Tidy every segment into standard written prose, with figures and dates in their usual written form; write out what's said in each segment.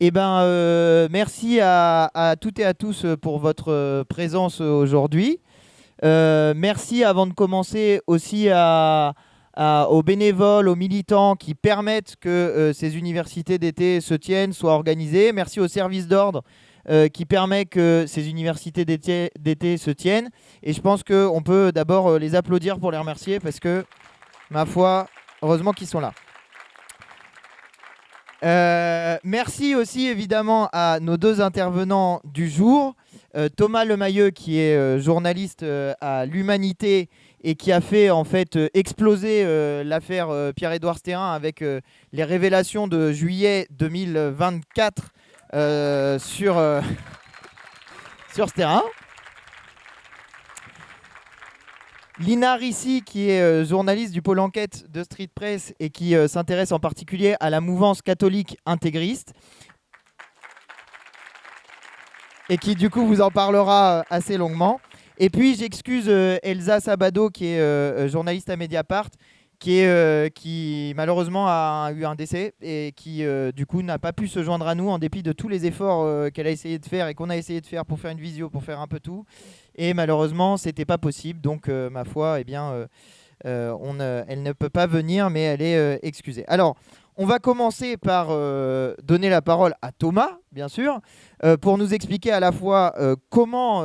Merci à toutes et à tous pour votre présence aujourd'hui. Merci avant de commencer aussi aux bénévoles, aux militants qui permettent que ces universités d'été se tiennent, soient organisées. Merci au service d'ordre qui permet que ces universités d'été se tiennent. Et je pense qu'on peut d'abord les applaudir pour les remercier parce que, ma foi, heureusement qu'ils sont là. Merci aussi évidemment à nos deux intervenants du jour. Thomas Lemayeux qui est journaliste à l'Humanité et qui a fait en fait exploser l'affaire Pierre-Édouard Stérin avec les révélations de juillet 2024 sur Stérin. Lina Ricci, qui est journaliste du pôle enquête de Street Press et qui s'intéresse en particulier à la mouvance catholique intégriste et qui du coup vous en parlera assez longuement. Et puis j'excuse Elsa Sabado, qui est journaliste à Mediapart, qui malheureusement a eu un décès et qui du coup n'a pas pu se joindre à nous en dépit de tous les efforts qu'elle a essayé de faire et qu'on a essayé de faire pour faire une visio, pour faire un peu tout. Et malheureusement, c'était pas possible. Donc, ma foi, eh bien, elle ne peut pas venir, mais elle est excusée. Alors, on va commencer par donner la parole à Thomas, bien sûr, pour nous expliquer à la fois comment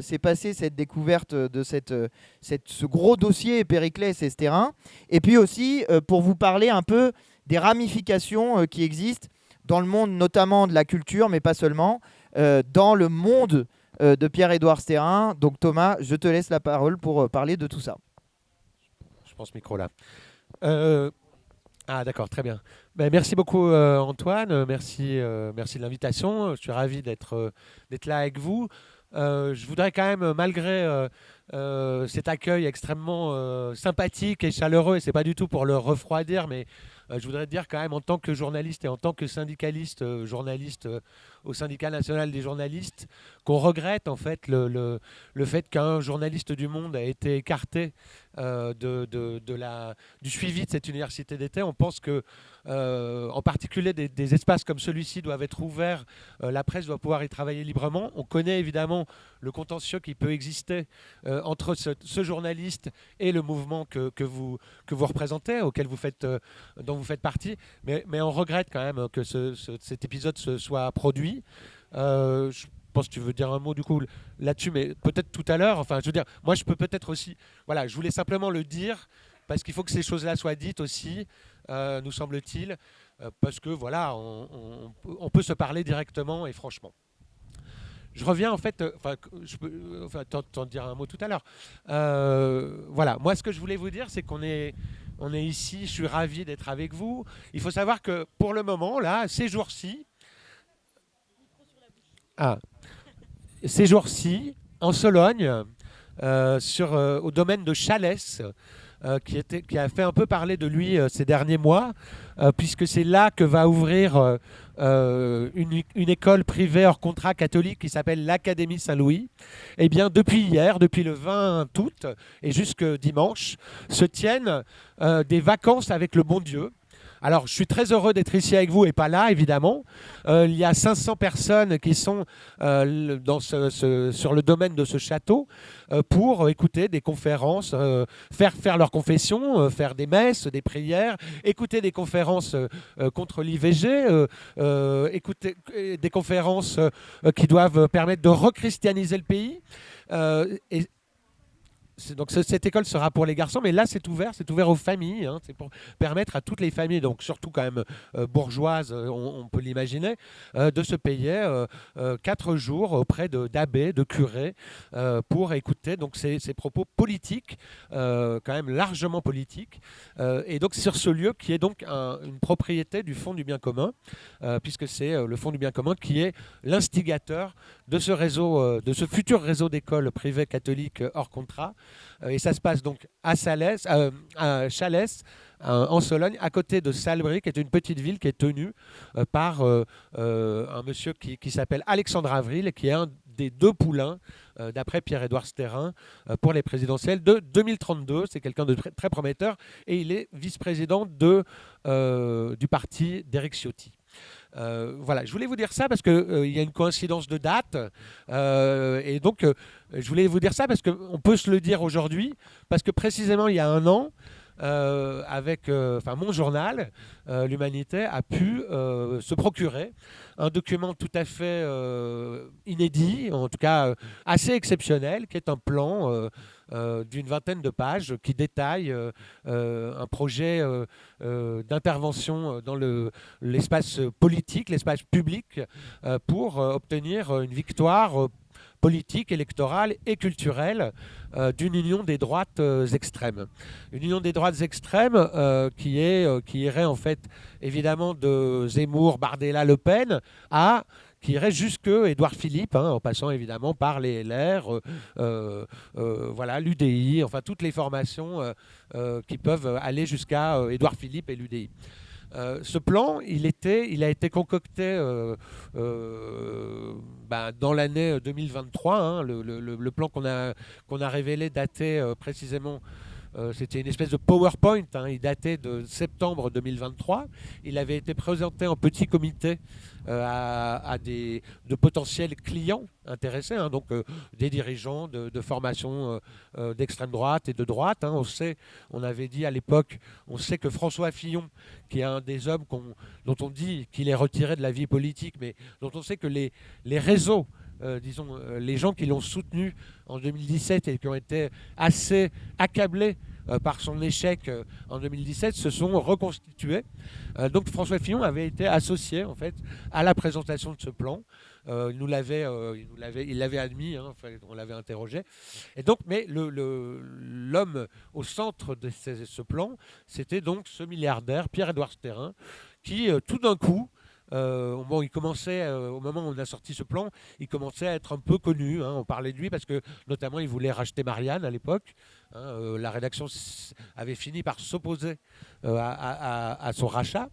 s'est passée cette découverte de ce gros dossier Périclès et Stérin, et puis aussi pour vous parler un peu des ramifications qui existent dans le monde, notamment de la culture, mais pas seulement, dans le monde de Pierre-Édouard Stérin. Donc Thomas, je te laisse la parole pour parler de tout ça. Je pense micro là. D'accord, très bien. Merci beaucoup Antoine, merci de l'invitation. Je suis ravi d'être là avec vous. Je voudrais quand même, malgré cet accueil extrêmement sympathique et chaleureux, et c'est pas du tout pour le refroidir, mais je voudrais dire quand même en tant que journaliste et en tant que syndicaliste, journaliste au syndicat national des journalistes, qu'on regrette en fait le fait qu'un journaliste du Monde a été écarté du suivi de cette université d'été. On pense que, en particulier, des espaces comme celui-ci doivent être ouverts. La presse doit pouvoir y travailler librement. On connaît évidemment le contentieux qui peut exister entre ce journaliste et le mouvement que vous représentez, dont vous faites partie. Mais on regrette quand même que cet épisode se soit produit. Je pense que tu veux dire un mot du coup là-dessus, mais peut-être tout à l'heure. Enfin, je veux dire, moi, je peux peut-être aussi. Voilà, je voulais simplement le dire parce qu'il faut que ces choses-là soient dites aussi, nous semble-t-il, parce que voilà, on peut se parler directement et franchement. Je reviens en fait, je peux t'en dire un mot tout à l'heure. Voilà, moi, ce que je voulais vous dire, c'est qu'on est ici. Je suis ravi d'être avec vous. Il faut savoir que pour le moment, là, ces jours-ci. Ces jours-ci, en Sologne, au domaine de Chalès, qui a fait un peu parler de lui ces derniers mois, puisque c'est là que va ouvrir une école privée hors contrat catholique qui s'appelle l'Académie Saint-Louis. Eh bien, depuis hier, depuis le 20 août et jusque dimanche, se tiennent des vacances avec le bon Dieu. Alors, je suis très heureux d'être ici avec vous et pas là, évidemment. Il y a 500 personnes qui sont sur le domaine de ce château pour écouter des conférences, faire leurs confessions, faire des messes, des prières, écouter des conférences contre l'IVG, écouter des conférences qui doivent permettre de rechristianiser le pays. Donc cette école sera pour les garçons, mais là c'est ouvert aux familles, hein, c'est pour permettre à toutes les familles, donc surtout quand même bourgeoises, on peut l'imaginer, de se payer 4 jours auprès d'abbés, de curés, pour écouter donc ces propos politiques, quand même largement politiques, et donc sur ce lieu qui est donc une propriété du Fonds du bien commun, puisque c'est le Fonds du bien commun qui est l'instigateur de ce réseau, de ce futur réseau d'écoles privées catholiques hors contrat. Et ça se passe donc à Chalès, en Sologne, à côté de Salbris, qui est une petite ville qui est tenue par un monsieur qui s'appelle Alexandre Avril, et qui est un des 2 poulains, d'après Pierre-Édouard Stérin, pour les présidentielles de 2032. C'est quelqu'un de très prometteur, et il est vice-président du parti d'Éric Ciotti. Voilà, je voulais vous dire ça parce qu'il y a une coïncidence de date. Et donc, je voulais vous dire ça parce qu'on peut se le dire aujourd'hui, parce que précisément il y a un an, avec mon journal, l'Humanité, a pu se procurer un document tout à fait inédit, en tout cas assez exceptionnel, qui est un plan d'une vingtaine de pages qui détaille un projet d'intervention dans l'espace politique, l'espace public, pour obtenir une victoire politique, électorale et culturelle d'une union des droites extrêmes. Une union des droites extrêmes qui irait en fait évidemment de Zemmour, Bardella, Le Pen qui irait jusque Édouard Philippe, en passant évidemment par les LR, voilà, l'UDI, enfin toutes les formations qui peuvent aller jusqu'à Édouard Philippe et l'UDI. Ce plan, il a été concocté dans l'année 2023. Le plan qu'on a révélé datait précisément. C'était une espèce de PowerPoint, il datait de septembre 2023. Il avait été présenté en petit comité de potentiels clients intéressés, donc des dirigeants de formations d'extrême droite et de droite. On avait dit à l'époque, on sait que François Fillon, qui est un des hommes dont on dit qu'il est retiré de la vie politique, mais dont on sait que les réseaux, les gens qui l'ont soutenu en 2017 et qui ont été assez accablés par son échec en 2017 se sont reconstitués. Donc François Fillon avait été associé en fait à la présentation de ce plan. Il l'avait admis, on l'avait interrogé. Et donc, mais l'homme au centre de ce plan, c'était donc ce milliardaire Pierre-Édouard Stérin, qui tout d'un coup, il commençait, au moment où on a sorti ce plan, il commençait à être un peu connu. On parlait de lui parce que, notamment, il voulait racheter Marianne à l'époque. La rédaction avait fini par s'opposer à son rachat.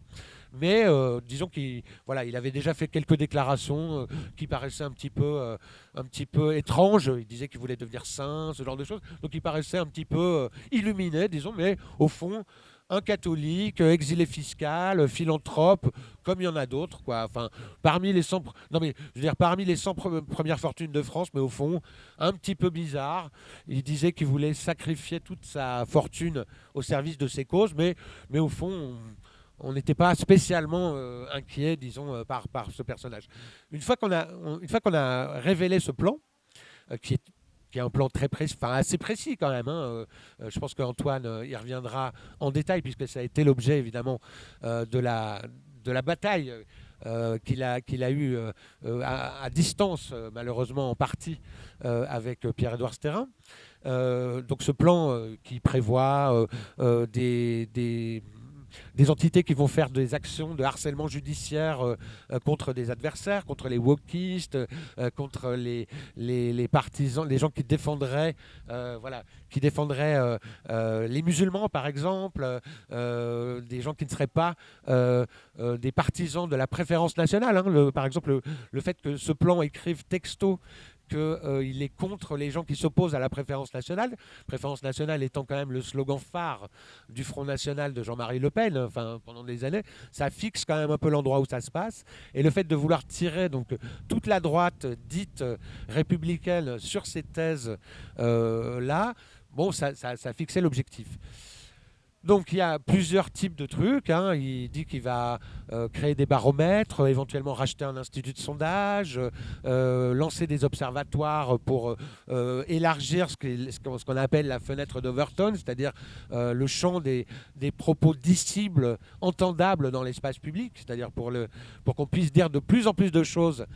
Mais disons qu'il avait déjà fait quelques déclarations qui paraissaient un petit peu étranges. Il disait qu'il voulait devenir saint, ce genre de choses. Donc il paraissait un petit peu illuminé, disons, mais au fond, un catholique, exilé fiscal, philanthrope, comme il y en a d'autres, quoi. Enfin, parmi les 100 premières fortunes de France, mais au fond, un petit peu bizarre. Il disait qu'il voulait sacrifier toute sa fortune au service de ses causes, mais au fond, on n'était pas spécialement inquiet, disons, par ce personnage. Une fois qu'on a révélé ce plan, qui est un plan très précis, assez précis quand même. Je pense qu'Antoine y reviendra en détail, puisque ça a été l'objet, évidemment, de la bataille qu'il a eue à distance, malheureusement en partie, avec Pierre-Édouard Stérin. Donc ce plan qui prévoit des entités qui vont faire des actions de harcèlement judiciaire contre des adversaires, contre les wokistes, contre les partisans, les gens qui défendraient, les musulmans par exemple, des gens qui ne seraient pas des partisans de la préférence nationale. Par exemple, le fait que ce plan écrive texto qu'il est contre les gens qui s'opposent à la préférence nationale. Préférence nationale étant quand même le slogan phare du Front National de Jean-Marie Le Pen, pendant des années. Ça fixe quand même un peu l'endroit où ça se passe. Et le fait de vouloir tirer donc toute la droite dite républicaine sur ces thèses là, ça fixait l'objectif. Donc il y a plusieurs types de trucs. Il dit qu'il va créer des baromètres, éventuellement racheter un institut de sondage, lancer des observatoires pour élargir ce qu'on appelle la fenêtre d'Overton, c'est-à-dire le champ des propos dissibles, entendables dans l'espace public, c'est-à-dire pour qu'on puisse dire de plus en plus de choses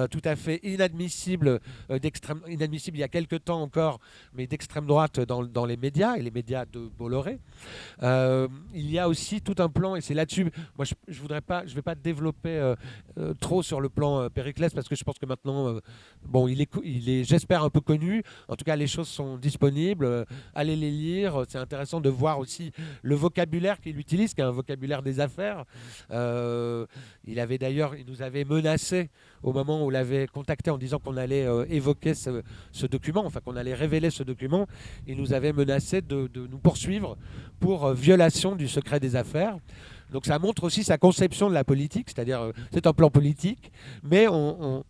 tout à fait inadmissibles il y a quelques temps encore, mais d'extrême droite dans les médias, et les médias de Bolloré. Il y a aussi tout un plan, et c'est là-dessus, moi je vais pas développer trop sur le plan Périclès, parce que je pense que maintenant, il est, j'espère, un peu connu. En tout cas, les choses sont disponibles. Allez les lire. C'est intéressant de voir aussi le vocabulaire qu'il utilise, qui est un vocabulaire des affaires. Il nous avait menacé au moment où on l'avait contacté en disant qu'on allait évoquer ce document, qu'on allait révéler ce document. Il nous avait menacé de nous poursuivre pour violation du secret des affaires. Donc ça montre aussi sa conception de la politique, c'est-à-dire c'est un plan politique, mais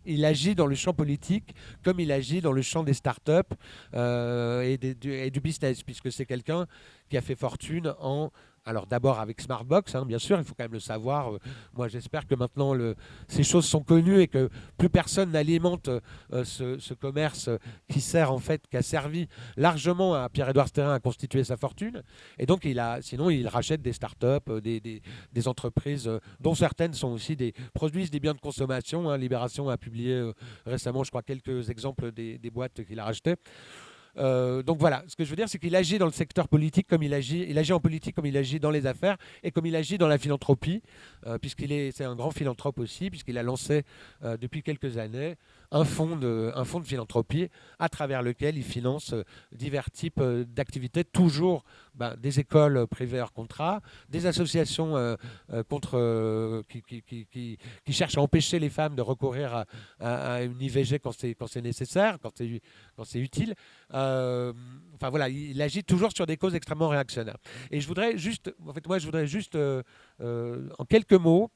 il agit dans le champ politique comme il agit dans le champ des startups et du business, puisque c'est quelqu'un qui a fait fortune alors d'abord avec Smartbox, bien sûr, il faut quand même le savoir. Moi j'espère que maintenant ces choses sont connues et que plus personne n'alimente ce commerce qui a servi largement à Pierre-Édouard Stérin à constituer sa fortune. Et donc sinon il rachète des startups, des entreprises dont certaines produisent des biens de consommation. Libération a publié récemment, je crois, quelques exemples des boîtes qu'il a rachetées. Donc voilà, ce que je veux dire, c'est qu'il agit dans le secteur politique comme il agit en politique comme il agit dans les affaires et comme il agit dans la philanthropie, c'est un grand philanthrope aussi, puisqu'il a lancé depuis quelques années un fonds de philanthropie à travers lequel il finance divers types d'activités, toujours des écoles privées hors contrat, des associations qui cherchent à empêcher les femmes de recourir à une IVG quand c'est nécessaire, quand c'est utile. Enfin voilà, il agit toujours sur des causes extrêmement réactionnaires. Et je voudrais juste, en quelques mots,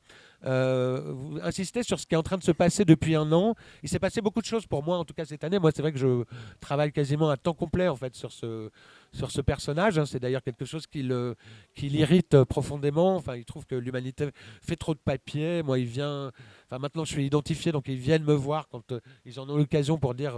insister sur ce qui est en train de se passer depuis un an. Il s'est passé beaucoup de choses pour moi, en tout cas cette année. Moi, c'est vrai que je travaille quasiment à temps complet en fait sur ce personnage. C'est d'ailleurs quelque chose qui l'irrite profondément. Enfin, il trouve que l'humanité fait trop de papier. Moi, maintenant, je suis identifié, donc ils viennent me voir quand ils en ont l'occasion pour dire.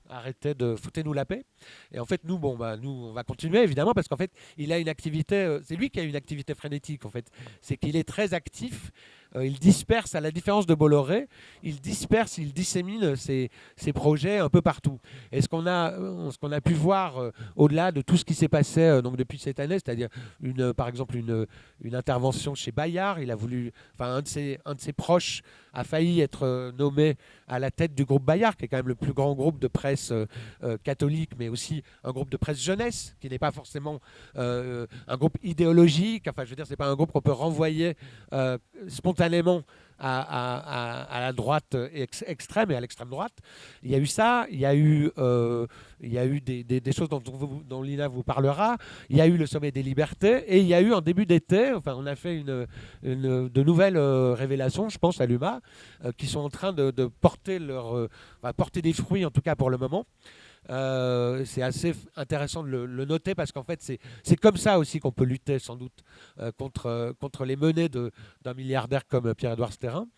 Arrêtez de foutez-nous la paix. Et en fait, nous, on va continuer évidemment parce qu'en fait, il a une activité. C'est lui qui a une activité frénétique en fait. C'est qu'il est très actif. Il disperse, à la différence de Bolloré, il dissémine ses projets un peu partout. Et ce qu'on a pu voir au-delà de tout ce qui s'est passé donc depuis cette année, c'est-à-dire par exemple une intervention chez Bayard, un de ses proches a failli être nommé à la tête du groupe Bayard, qui est quand même le plus grand groupe de presse catholique, mais aussi un groupe de presse jeunesse, qui n'est pas forcément un groupe idéologique. Enfin, je veux dire, c'est pas un groupe qu'on peut renvoyer spontanément à la droite extrême et à l'extrême droite. Il y a eu ça, il y a eu des choses dont Lina vous parlera. Il y a eu le sommet des libertés et il y a eu en début d'été, on a fait de nouvelles révélations, je pense à l'UMA, qui sont en train de porter porter des fruits, en tout cas pour le moment. C'est assez intéressant de le noter parce qu'en fait c'est comme ça aussi qu'on peut lutter sans doute contre les menées d'un milliardaire comme Pierre-Édouard Stérin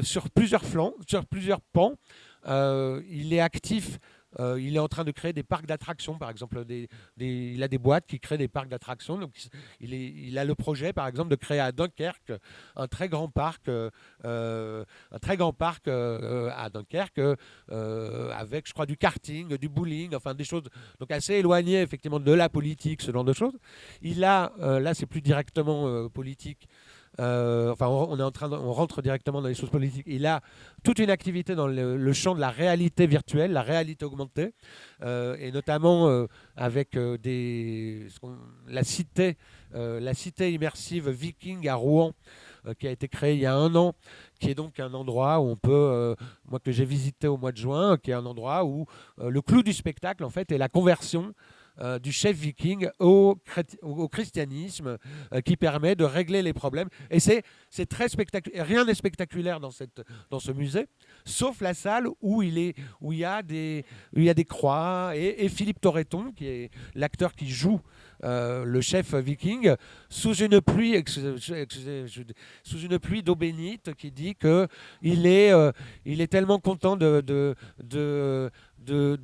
sur plusieurs flancs, sur plusieurs pans. Il est actif. Il est en train de créer des parcs d'attractions, par exemple. Il a des boîtes qui créent des parcs d'attractions. Donc, il a le projet, par exemple, de créer à Dunkerque un très grand parc, à Dunkerque, avec, je crois, du karting, du bowling, enfin des choses donc assez éloignées effectivement de la politique, ce genre de choses. Là, c'est plus directement politique. On rentre directement dans les choses politiques. Il a toute une activité dans le champ de la réalité virtuelle, la réalité augmentée, et notamment avec la cité immersive Viking à Rouen, qui a été créée il y a un an, qui est donc un endroit où on peut, moi que j'ai visité au mois de juin, qui est un endroit où le clou du spectacle en fait est la conversion du chef viking au christianisme, qui permet de régler les problèmes. Et c'est très spectaculaire. Rien n'est spectaculaire dans ce musée, sauf la salle où il y a des croix et Philippe Torreton, qui est l'acteur qui joue le chef viking, sous une pluie d'eau bénite, qui dit que il est tellement content de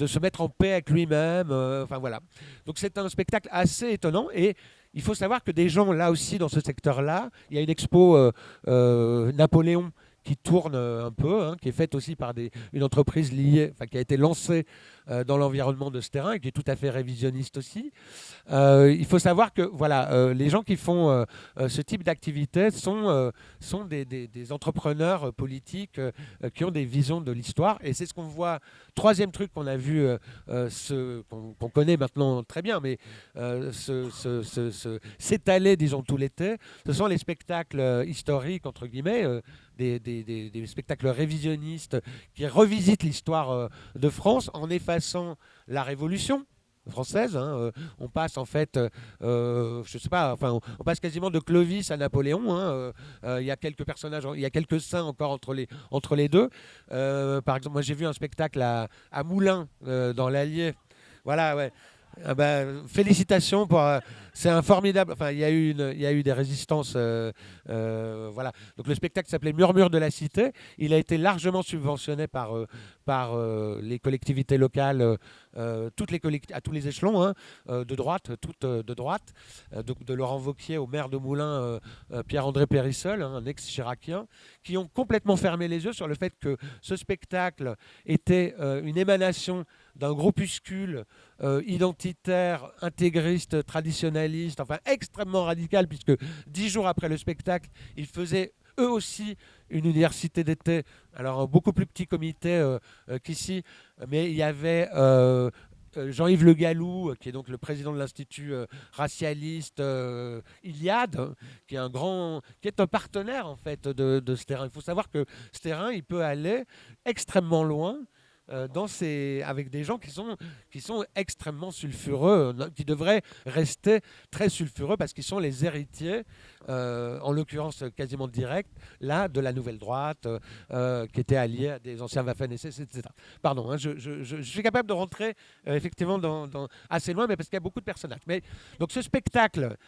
se mettre en paix avec lui-même. Enfin voilà. Donc c'est un spectacle assez étonnant et il faut savoir que des gens là aussi dans ce secteur-là, il y a une expo Napoléon qui tourne un peu, qui est faite aussi par une entreprise liée, qui a été lancée dans l'environnement de ce terrain et qui est tout à fait révisionniste aussi. Il faut savoir que les gens qui font ce type d'activité sont des entrepreneurs politiques qui ont des visions de l'histoire. Et c'est ce qu'on voit. Troisième truc qu'on a vu, qu'on connaît maintenant très bien, mais s'étaler, disons, tout l'été, ce sont les spectacles historiques, entre guillemets, des spectacles révisionnistes qui revisitent l'histoire de France en effaçant la Révolution. française. Hein. On passe en fait, je sais pas, enfin, on passe quasiment de Clovis à Napoléon. Hein. Il y a quelques personnages, il y a quelques saints encore entre les deux. Par exemple, moi j'ai vu un spectacle à Moulins, dans l'Allier. Voilà, ouais. Ah bah, félicitations pour. C'est un formidable. Enfin, il y a eu des résistances. Voilà. Donc le spectacle s'appelait Murmure de la Cité. Il a été largement subventionné par les collectivités locales, à tous les échelons, hein, de droite, toutes de droite, de Laurent Wauquiez au maire de Moulins, Pierre-André Périssol, hein, un ex-chiracien, qui ont complètement fermé les yeux sur le fait que ce spectacle était une émanation d'un groupuscule identitaire, intégriste, traditionnaliste, enfin extrêmement radical, puisque 10 jours après le spectacle, ils faisaient eux aussi une université d'été, alors un beaucoup plus petit comité qu'ici, mais il y avait Jean-Yves Le Gallou, qui est donc le président de l'Institut racialiste Iliade, hein, qui est un partenaire en fait de ce terrain. Il faut savoir que ce terrain, il peut aller extrêmement loin avec des gens qui sont extrêmement sulfureux, qui devraient rester très sulfureux parce qu'ils sont les héritiers, en l'occurrence quasiment direct, là, de la nouvelle droite, qui était alliée à des anciens Waffen-SS, etc. Pardon, hein, je suis capable de rentrer effectivement assez loin, mais parce qu'il y a beaucoup de personnages. Mais, donc ce spectacle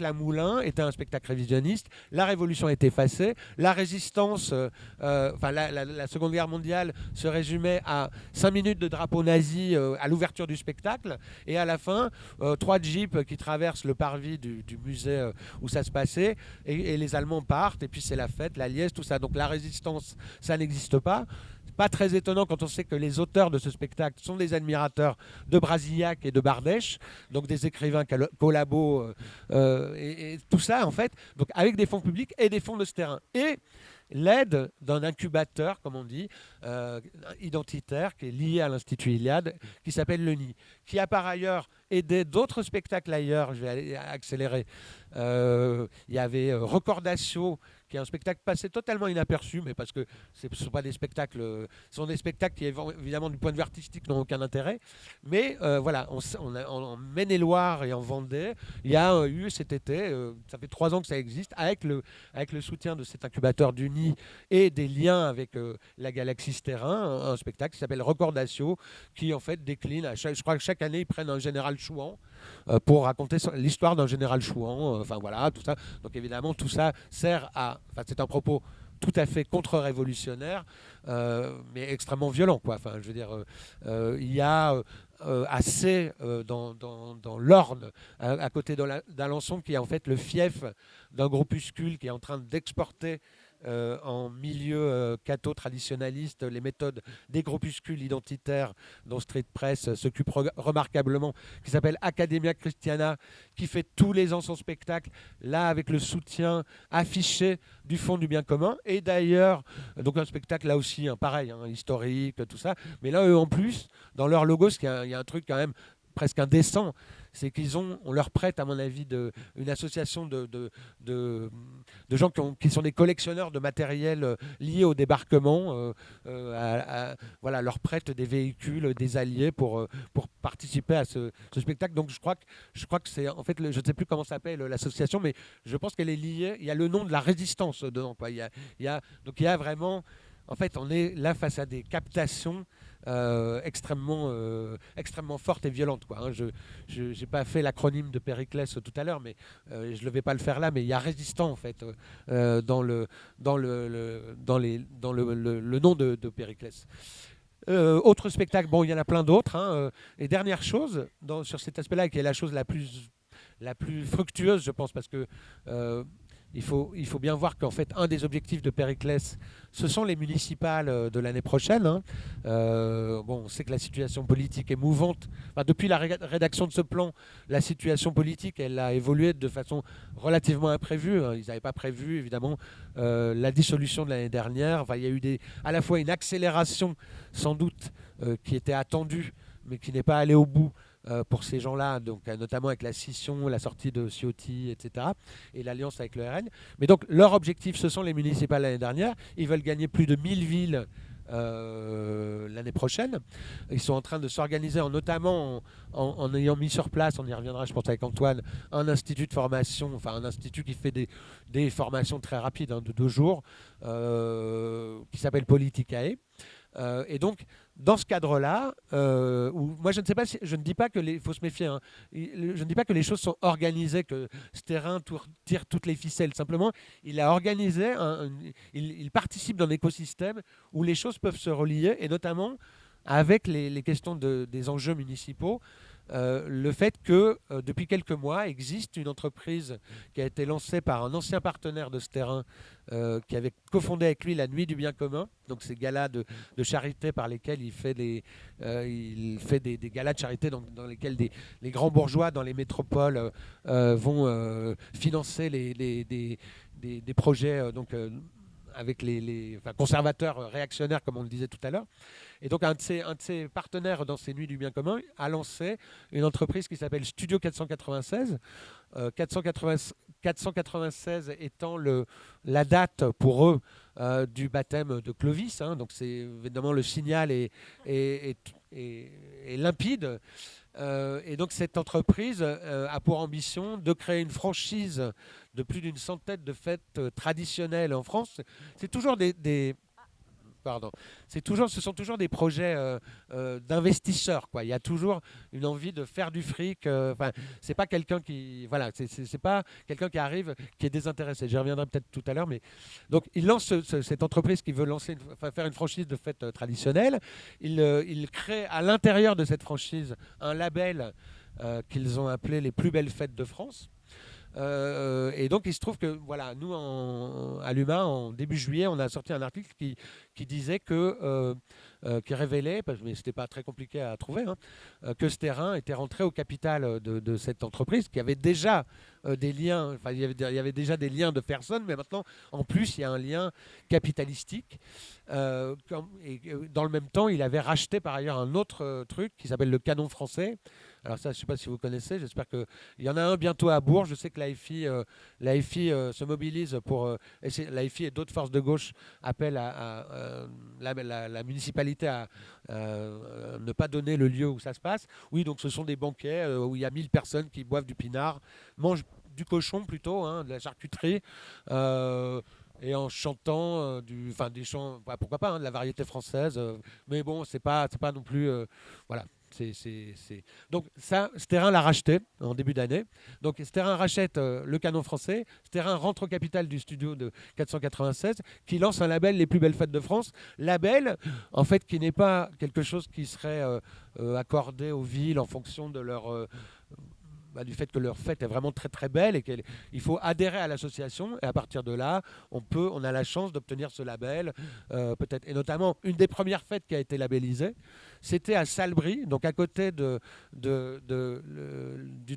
à Moulins était un spectacle révisionniste. La Révolution est effacée. La résistance, la Seconde Guerre mondiale se résumait à 5 minutes de drapeau nazi à l'ouverture du spectacle, et à la fin, 3 jeeps qui traversent le parvis du musée où ça se passait, et les Allemands partent, et puis c'est la fête, la liesse, tout ça. Donc la résistance, ça n'existe pas. Pas très étonnant quand on sait que les auteurs de ce spectacle sont des admirateurs de Brasillac et de Bardèche, donc des écrivains collabos, et tout ça en fait, donc avec des fonds publics et des fonds de ce terrain. Et l'aide d'un incubateur, comme on dit, identitaire, qui est lié à l'Institut Iliade, qui s'appelle le Nid, qui a par ailleurs aidé d'autres spectacles ailleurs. Je vais aller accélérer. Il y avait Recordatio, qui est un spectacle passé totalement inaperçu, mais parce que ce ne sont pas des spectacles, ce sont des spectacles qui, évidemment, du point de vue artistique, n'ont aucun intérêt. Mais voilà, en Maine-et-Loire et en Vendée, il y a eu cet été, ça fait 3 ans que ça existe, avec le soutien de cet incubateur du Nid et des liens avec la galaxie Sterrin, un spectacle qui s'appelle Recordatio, qui en fait décline, je crois que chaque année, ils prennent un général Chouan pour raconter l'histoire d'un général Chouan, enfin voilà, tout ça. Donc évidemment, tout ça sert à... Enfin, c'est un propos tout à fait contre-révolutionnaire, mais extrêmement violent, quoi. Enfin, je veux dire, il y a assez dans l'Orne, à côté d'Alençon, qui est en fait le fief d'un groupuscule qui est en train d'exporter en milieu catho-traditionnaliste les méthodes des groupuscules identitaires dont Street Press s'occupe remarquablement, qui s'appelle Academia Christiana, qui fait tous les ans son spectacle, là avec le soutien affiché du Fonds du bien commun. Et d'ailleurs, donc un spectacle là aussi, hein, pareil, hein, historique, tout ça, mais là eux en plus, dans leur logo, il y a un truc quand même presque indécent, c'est on leur prête, à mon avis, une association de gens qui sont des collectionneurs de matériel lié au débarquement, voilà, leur prêtent des véhicules, des alliés pour participer à ce spectacle. Donc je crois que c'est, en fait, je ne sais plus comment s'appelle l'association, mais je pense qu'elle est liée, il y a le nom de la résistance dedans, quoi. Donc il y a vraiment... En fait, on est là face à des captations extrêmement fortes et violentes, quoi, hein. Je n'ai pas fait l'acronyme de Périclès tout à l'heure, mais je ne vais pas le faire là, mais il y a résistant en fait dans le nom de Périclès. Autre spectacle, bon, il y en a plein d'autres, hein, et dernière chose sur cet aspect-là, qui est la chose la plus fructueuse, je pense, parce que il faut bien voir qu'en fait, un des objectifs de Périclès, ce sont les municipales de l'année prochaine, hein. Bon, on sait que la situation politique est mouvante. Enfin, depuis la rédaction de ce plan, la situation politique, elle a évolué de façon relativement imprévue, hein. Ils n'avaient pas prévu, évidemment, la dissolution de l'année dernière. Enfin, il y a eu à la fois une accélération, sans doute, qui était attendue, mais qui n'est pas allée au bout, pour ces gens-là, donc notamment avec la scission, la sortie de Ciotti, etc., et l'alliance avec le RN. Mais donc leur objectif, ce sont les municipales l'année dernière. Ils veulent gagner plus de 1000 villes l'année prochaine. Ils sont en train de s'organiser, notamment en ayant mis sur place, on y reviendra je pense avec Antoine, un institut de formation, enfin un institut qui fait des formations très rapides, de 2 jours, qui s'appelle Politicae. Et donc, dans ce cadre-là, moi je ne sais pas, je ne dis pas que faut se méfier, hein. Je ne dis pas que les choses sont organisées, que ce terrain tire toutes les ficelles. Simplement, il a organisé, il participe d'un écosystème où les choses peuvent se relier, et notamment avec les questions des enjeux municipaux. Le fait que depuis quelques mois existe une entreprise qui a été lancée par un ancien partenaire de ce terrain qui avait cofondé avec lui la Nuit du Bien Commun, donc ces galas de charité par lesquels il fait des galas de charité dans lesquels les grands bourgeois dans les métropoles vont financer des projets avec les conservateurs réactionnaires, comme on le disait tout à l'heure. Et donc un de ses partenaires dans ces Nuits du Bien Commun a lancé une entreprise qui s'appelle Studio 496. 496 étant la date pour eux du baptême de Clovis. Donc c'est évidemment le signal est limpide. Et donc cette entreprise a pour ambition de créer une franchise de plus d'une centaine de fêtes traditionnelles en France. C'est toujours ce sont toujours des projets d'investisseurs, quoi. Il y a toujours une envie de faire du fric. C'est pas quelqu'un c'est pas quelqu'un qui arrive qui est désintéressé. J'y reviendrai peut-être tout à l'heure, mais donc il lance cette entreprise qui veut faire une franchise de fêtes traditionnelles. Il crée à l'intérieur de cette franchise un label qu'ils ont appelé les plus belles fêtes de France. Et donc il se trouve que nous à l'UMA en début juillet on a sorti un article qui disait qui révélait, mais c'était pas très compliqué à trouver, que ce terrain était rentré au capital de cette entreprise qui avait déjà des liens, il y avait déjà des liens de personnes, mais maintenant en plus il y a un lien capitalistique. Et dans le même temps il avait racheté par ailleurs un autre truc qui s'appelle le Canon Français. Alors ça, je ne sais pas si vous connaissez, j'espère qu'il y en a un bientôt à Bourges. Je sais que l'AFI se mobilise pour... l'AFI et d'autres forces de gauche appellent la municipalité à ne pas donner le lieu où ça se passe. Oui, donc ce sont des banquets où il y a 1000 personnes qui boivent du pinard, mangent du cochon plutôt, de la charcuterie, et en chantant des chants, pourquoi pas, de la variété française. Mais bon, c'est pas non plus... voilà. Donc ce terrain l'a racheté en début d'année. Donc ce terrain rachète le Canon Français. Ce terrain rentre au capital du studio de 496 qui lance un label Les Plus Belles Fêtes de France. Label en fait qui n'est pas quelque chose qui serait accordé aux villes en fonction de leur... du fait que leur fête est vraiment très très belle et qu'il faut adhérer à l'association, et à partir de là on a la chance d'obtenir ce label peut-être. Et notamment une des premières fêtes qui a été labellisée, c'était à Salbris, donc à côté du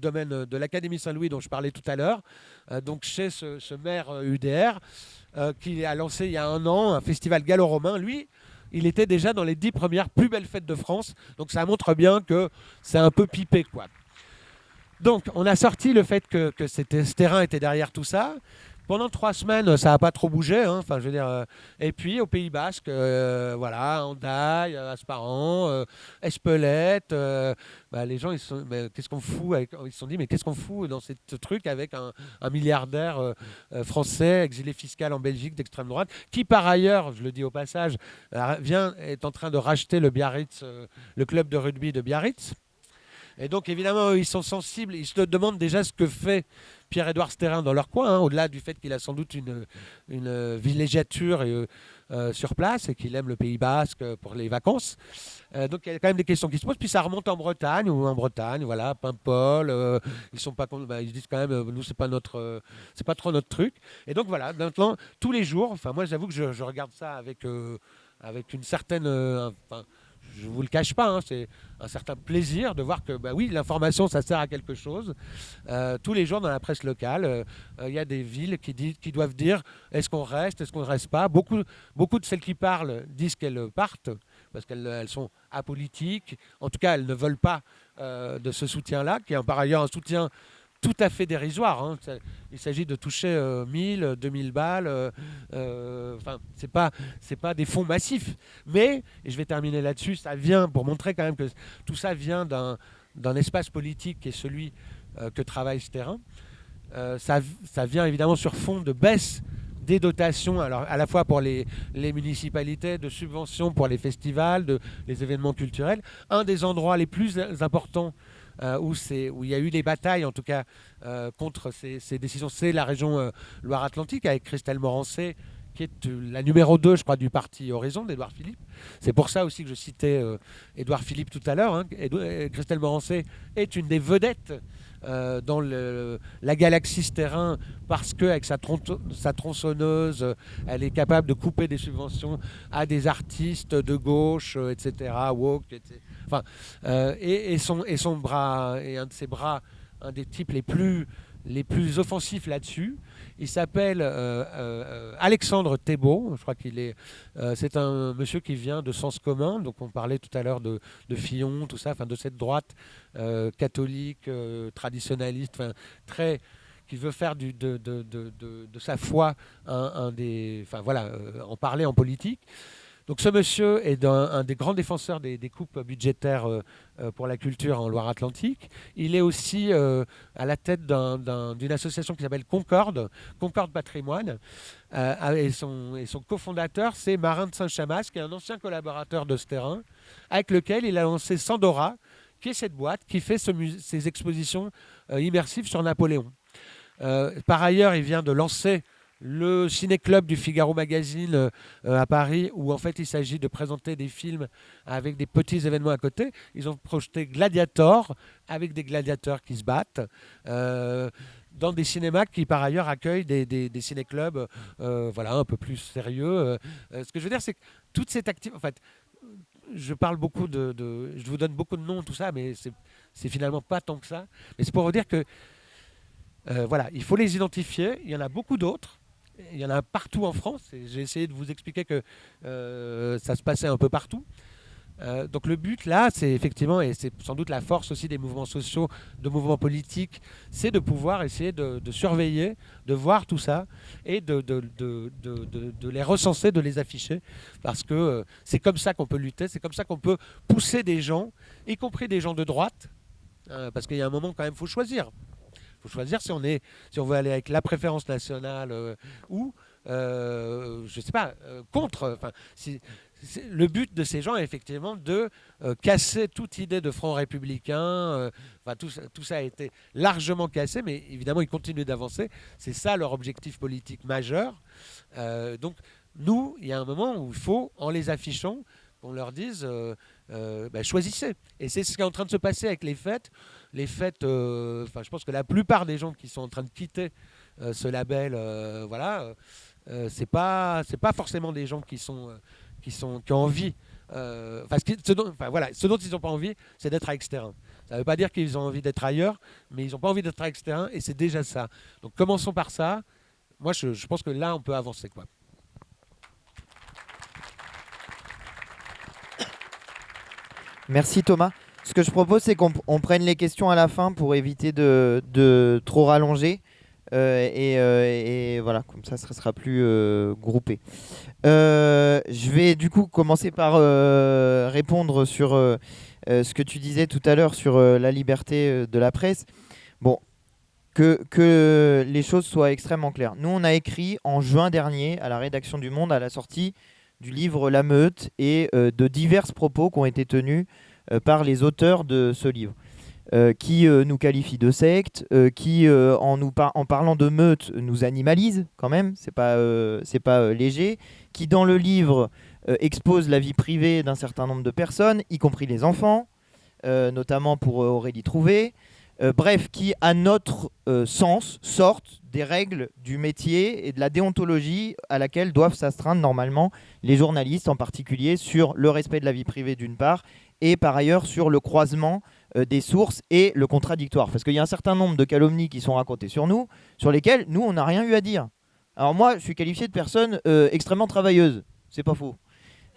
domaine de l'Académie Saint-Louis dont je parlais tout à l'heure, donc chez ce maire UDR qui a lancé il y a 1 an un festival gallo-romain. Lui, il était déjà dans les 10 premières plus belles fêtes de France, donc ça montre bien que c'est un peu pipé, quoi. Donc, on a sorti le fait que ce terrain était derrière tout ça. Pendant 3 semaines, ça n'a pas trop bougé. Enfin, je veux dire, et puis, au Pays Basque, Hendaye, Asparan, Espelette, les gens, qu'est-ce qu'on fout ils se sont dit, mais qu'est-ce qu'on fout dans ce truc avec un milliardaire français, exilé fiscal en Belgique d'extrême droite, qui par ailleurs, je le dis au passage, est en train de racheter le Biarritz, le club de rugby de Biarritz. Et donc, évidemment, ils sont sensibles. Ils se demandent déjà ce que fait Pierre-Édouard Stérin dans leur coin, au-delà du fait qu'il a sans doute une villégiature sur place et qu'il aime le Pays Basque pour les vacances. Donc, il y a quand même des questions qui se posent. Puis ça remonte en Bretagne, voilà, Paimpol. Ils disent quand même, nous, c'est pas trop notre truc. Et donc, voilà, maintenant, tous les jours, moi, j'avoue que je regarde ça avec une certaine... je ne vous le cache pas, c'est un certain plaisir de voir que oui, l'information, ça sert à quelque chose. Tous les jours dans la presse locale, il y a des villes qui doivent dire est-ce qu'on reste, est-ce qu'on ne reste pas. Beaucoup de celles qui parlent disent qu'elles partent parce qu'elles sont apolitiques. En tout cas, elles ne veulent pas de ce soutien-là, qui est par ailleurs un soutien tout à fait dérisoire. Hein. Il s'agit de toucher 1000, 2000 balles. Enfin, c'est pas des fonds massifs. Mais, et je vais terminer là-dessus, ça vient pour montrer quand même que tout ça vient d'un espace politique qui est celui que travaille ce terrain. Ça vient évidemment sur fond de baisse des dotations, alors à la fois pour les municipalités, de subventions pour les festivals, les événements culturels. Un des endroits les plus importants où il y a eu des batailles, en tout cas, contre ces décisions, c'est la région Loire-Atlantique, avec Christelle Morancé, qui est la numéro 2, je crois, du parti Horizon d'Édouard Philippe. C'est pour ça aussi que je citais Édouard Philippe tout à l'heure. Hein. Christelle Morancé est une des vedettes dans la galaxie terrain parce qu'avec sa tronçonneuse, elle est capable de couper des subventions à des artistes de gauche, etc., woke, etc. Enfin, et son bras, et un de ses bras, un des types les plus offensifs là-dessus, il s'appelle Alexandre Thébault. Je crois c'est un monsieur qui vient de Sens Commun. Donc on parlait tout à l'heure de Fillon, tout ça, enfin de cette droite catholique, traditionnaliste, enfin très qui veut faire de sa foi enfin voilà, en parler en politique. Donc ce monsieur est un des grands défenseurs des coupes budgétaires pour la culture en Loire-Atlantique. Il est aussi à la tête d'une association qui s'appelle Concorde Patrimoine. Et son cofondateur, c'est Marin de Saint-Chamas, qui est un ancien collaborateur de ce terrain, avec lequel il a lancé Sandora, qui est cette boîte qui fait ces expositions immersives sur Napoléon. Par ailleurs, il vient de lancer le ciné-club du Figaro Magazine à Paris, où en fait il s'agit de présenter des films avec des petits événements à côté. Ils ont projeté Gladiator, avec des gladiateurs qui se battent, dans des cinémas qui par ailleurs accueillent des ciné-clubs voilà, un peu plus sérieux. Ce que je veux dire, c'est que toute cette activité... En fait, je parle beaucoup je vous donne beaucoup de noms, tout ça, mais c'est finalement pas tant que ça. Mais c'est pour vous dire que voilà, il faut les identifier. Il y en a beaucoup d'autres. Il y en a partout en France. Et j'ai essayé de vous expliquer que ça se passait un peu partout. Donc le but là, c'est effectivement, et c'est sans doute la force aussi des mouvements sociaux, de mouvements politiques, c'est de pouvoir essayer de surveiller, de voir tout ça et de les recenser, de les afficher. Parce que c'est comme ça qu'on peut lutter, c'est comme ça qu'on peut pousser des gens, y compris des gens de droite, parce qu'il y a un moment quand même, il faut choisir. Il faut choisir si on veut aller avec la préférence nationale ou, je sais pas, contre. Enfin, le but de ces gens est effectivement de casser toute idée de front républicain. Enfin, tout ça a été largement cassé, mais évidemment, ils continuent d'avancer. C'est ça leur objectif politique majeur. Donc, nous, il y a un moment où il faut, en les affichant, qu'on leur dise choisissez. Et c'est ce qui est en train de se passer avec les fêtes. Les fêtes, je pense que la plupart des gens qui sont en train de quitter ce label, voilà, c'est pas forcément des gens qui ont envie. Ce dont ils n'ont pas envie, c'est d'être à externe. Ça ne veut pas dire qu'ils ont envie d'être ailleurs, mais ils n'ont pas envie d'être à externe, et c'est déjà ça. Donc commençons par ça. Moi, je pense que là, on peut avancer, quoi. Merci Thomas. Ce que je propose, c'est qu'on prenne les questions à la fin pour éviter de trop rallonger. Et voilà, comme ça sera plus groupé. Je vais du coup commencer par répondre sur ce que tu disais tout à l'heure sur la liberté de la presse. Bon, que les choses soient extrêmement claires. Nous, on a écrit en juin dernier à la rédaction du Monde, à la sortie du livre La Meute et de divers propos qui ont été tenus par les auteurs de ce livre. Qui nous qualifient de secte, qui en parlant de meute nous animalise quand même, c'est pas léger, qui dans le livre expose la vie privée d'un certain nombre de personnes, y compris les enfants, notamment pour Aurélie Trouvé, bref, qui à notre sens sortent des règles du métier et de la déontologie à laquelle doivent s'astreindre normalement les journalistes, en particulier sur le respect de la vie privée d'une part, et par ailleurs sur le croisement des sources et le contradictoire. Parce qu'il y a un certain nombre de calomnies qui sont racontées sur nous, sur lesquelles nous, on n'a rien eu à dire. Alors moi, je suis qualifié de personne extrêmement travailleuse. C'est pas faux.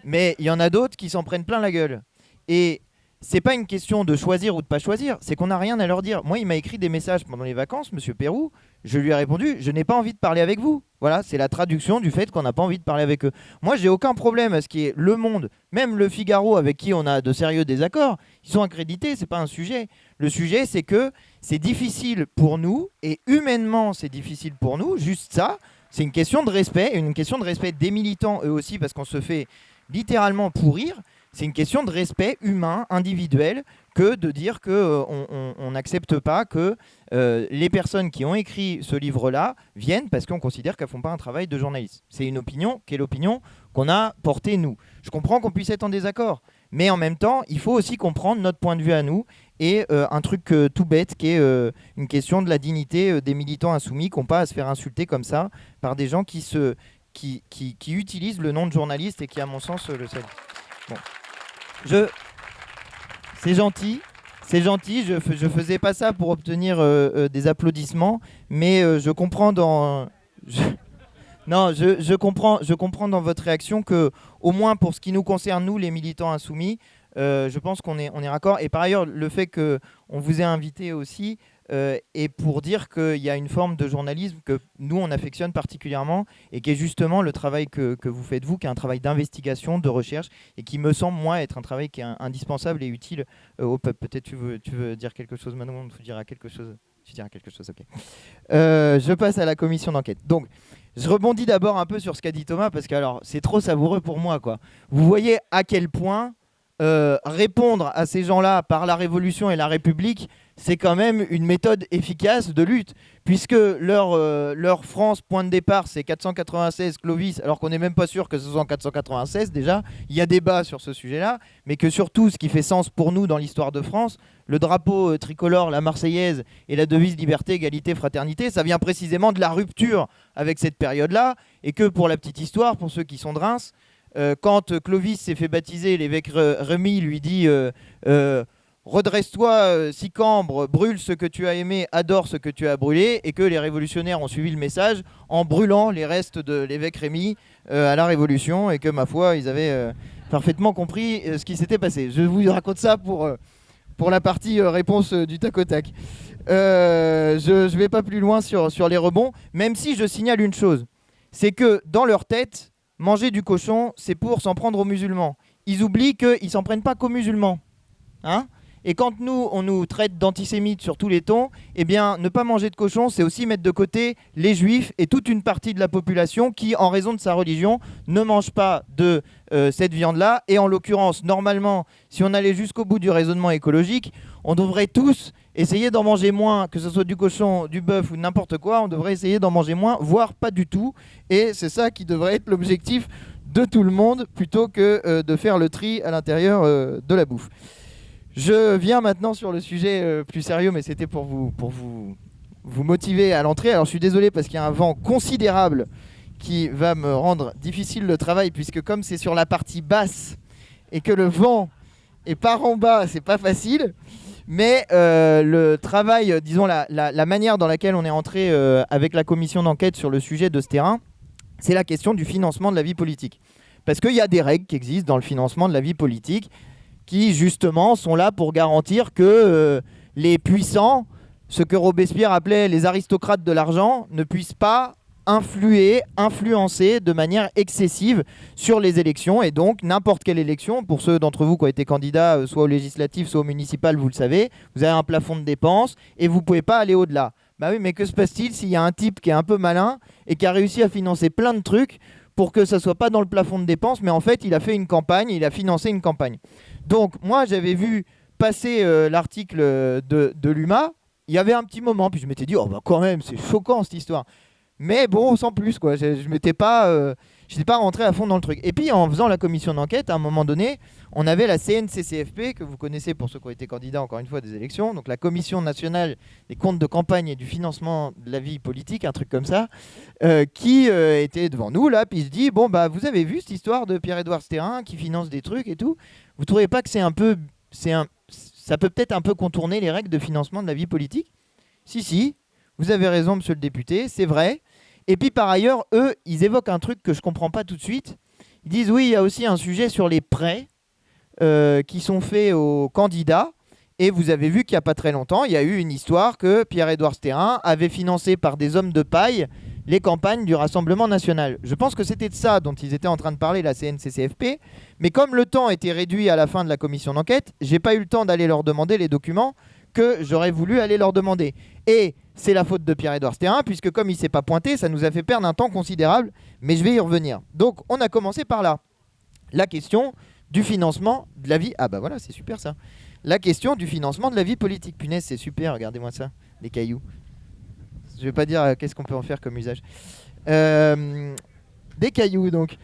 Mais il y en a d'autres qui s'en prennent plein la gueule. Et c'est pas une question de choisir ou de pas choisir, c'est qu'on n'a rien à leur dire. Moi, il m'a écrit des messages pendant les vacances, Monsieur Pérou. Je lui ai répondu, je n'ai pas envie de parler avec vous. Voilà, c'est la traduction du fait qu'on n'a pas envie de parler avec eux. Moi, j'ai aucun problème à ce qui est Le Monde, même Le Figaro, avec qui on a de sérieux désaccords. Ils sont accrédités, c'est pas un sujet. Le sujet, c'est que c'est difficile pour nous, et humainement, c'est difficile pour nous. Juste ça, c'est une question de respect, une question de respect des militants eux aussi, parce qu'on se fait littéralement pourrir. C'est une question de respect humain, individuel, que de dire qu'on n'accepte pas que les personnes qui ont écrit ce livre-là viennent parce qu'on considère qu'elles ne font pas un travail de journaliste. C'est une opinion qui est l'opinion qu'on a portée nous. Je comprends qu'on puisse être en désaccord, mais en même temps, il faut aussi comprendre notre point de vue à nous et un truc tout bête qui est une question de la dignité des militants insoumis qui n'ont pas à se faire insulter comme ça par des gens qui utilisent le nom de journaliste et qui, à mon sens, le savent. Bon. C'est gentil, je faisais pas ça pour obtenir des applaudissements, mais je comprends je comprends dans votre réaction que, au moins pour ce qui nous concerne, nous, les militants insoumis, je pense qu'on est raccord. Et par ailleurs, le fait qu'on vous ait invité aussi est pour dire qu'il y a une forme de journalisme que nous, on affectionne particulièrement et qui est justement le travail que vous faites, vous, qui est un travail d'investigation, de recherche et qui me semble, moi, être un travail qui est indispensable et utile au peuple. Peut-être tu veux dire quelque chose, Manon, tu diras quelque chose. Tu diras quelque chose, ok. Je passe à la commission d'enquête. Donc, je rebondis d'abord un peu sur ce qu'a dit Thomas, parce que alors, c'est trop savoureux pour moi, quoi. Vous voyez à quel point répondre à ces gens-là par la Révolution et la République, c'est quand même une méthode efficace de lutte, puisque leur France, point de départ, c'est 496 Clovis, alors qu'on n'est même pas sûr que ce soit en 496 déjà. Il y a débat sur ce sujet-là, mais que surtout, ce qui fait sens pour nous dans l'histoire de France, le drapeau tricolore, la Marseillaise et la devise liberté, égalité, fraternité, ça vient précisément de la rupture avec cette période-là, et que pour la petite histoire, pour ceux qui sont de Reims, quand Clovis s'est fait baptiser, l'évêque Rémy lui dit redresse-toi, Sicambre, brûle ce que tu as aimé, adore ce que tu as brûlé, et que les révolutionnaires ont suivi le message en brûlant les restes de l'évêque Rémy à la Révolution, et que, ma foi, ils avaient parfaitement compris ce qui s'était passé. Je vous raconte ça pour la partie réponse du tac au tac. Je ne vais pas plus loin sur les rebonds, même si je signale une chose, c'est que dans leur tête, manger du cochon, c'est pour s'en prendre aux musulmans. Ils oublient qu'ils s'en prennent pas qu'aux musulmans. Hein ? Et quand nous, on nous traite d'antisémites sur tous les tons, eh bien, ne pas manger de cochon, c'est aussi mettre de côté les juifs et toute une partie de la population qui, en raison de sa religion, ne mange pas de cette viande-là. Et en l'occurrence, normalement, si on allait jusqu'au bout du raisonnement écologique, on devrait tous essayer d'en manger moins, que ce soit du cochon, du bœuf ou n'importe quoi, on devrait essayer d'en manger moins, voire pas du tout. Et c'est ça qui devrait être l'objectif de tout le monde, plutôt que de faire le tri à l'intérieur de la bouffe. Je viens maintenant sur le sujet plus sérieux, mais c'était pour vous motiver à l'entrée. Alors je suis désolé parce qu'il y a un vent considérable qui va me rendre difficile le travail, puisque comme c'est sur la partie basse et que le vent est par en bas, c'est pas facile. Mais le travail, disons la manière dans laquelle on est entré avec la commission d'enquête sur le sujet de ce terrain, c'est la question du financement de la vie politique. Parce qu'il y a des règles qui existent dans le financement de la vie politique, qui justement sont là pour garantir que les puissants, ce que Robespierre appelait les aristocrates de l'argent, ne puissent pas influencer de manière excessive sur les élections. Et donc n'importe quelle élection, pour ceux d'entre vous qui ont été candidats soit aux législatives, soit aux municipales, vous le savez, vous avez un plafond de dépenses et vous ne pouvez pas aller au-delà. Bah oui, mais que se passe-t-il s'il y a un type qui est un peu malin et qui a réussi à financer plein de trucs pour que ça ne soit pas dans le plafond de dépenses, mais en fait il a fait une campagne, il a financé une campagne. Donc moi j'avais vu passer l'article de l'UMA, il y avait un petit moment, puis je m'étais dit, oh bah quand même, c'est choquant cette histoire. Mais bon, sans plus, quoi. Je m'étais pas rentré à fond dans le truc. Et puis en faisant la commission d'enquête, à un moment donné, on avait la CNCCFP, que vous connaissez pour ceux qui ont été candidats encore une fois des élections, donc la Commission nationale des comptes de campagne et du financement de la vie politique, un truc comme ça, qui était devant nous là, puis il se dit, bon bah vous avez vu cette histoire de Pierre-Édouard Stérin qui finance des trucs et tout, vous trouvez pas que ça peut peut-être un peu contourner les règles de financement de la vie politique ? Si, vous avez raison monsieur le député, c'est vrai. Et puis par ailleurs, eux, ils évoquent un truc que je ne comprends pas tout de suite. Ils disent oui, il y a aussi un sujet sur les prêts qui sont faits aux candidats. Et vous avez vu qu'il n'y a pas très longtemps, il y a eu une histoire que Pierre-Édouard Stérin avait financé par des hommes de paille les campagnes du Rassemblement national. Je pense que c'était de ça dont ils étaient en train de parler, la CNCCFP. Mais comme le temps était réduit à la fin de la commission d'enquête, j'ai pas eu le temps d'aller leur demander les documents que j'aurais voulu aller leur demander. Et c'est la faute de Pierre-Édouard Stérin, puisque comme il ne s'est pas pointé, ça nous a fait perdre un temps considérable. Mais je vais y revenir. Donc on a commencé par là. La question du financement de la vie... Ah bah voilà, c'est super ça. La question du financement de la vie politique. Punaise, c'est super, regardez-moi ça, les cailloux. Je vais pas dire qu'est-ce qu'on peut en faire comme usage. Des cailloux, donc.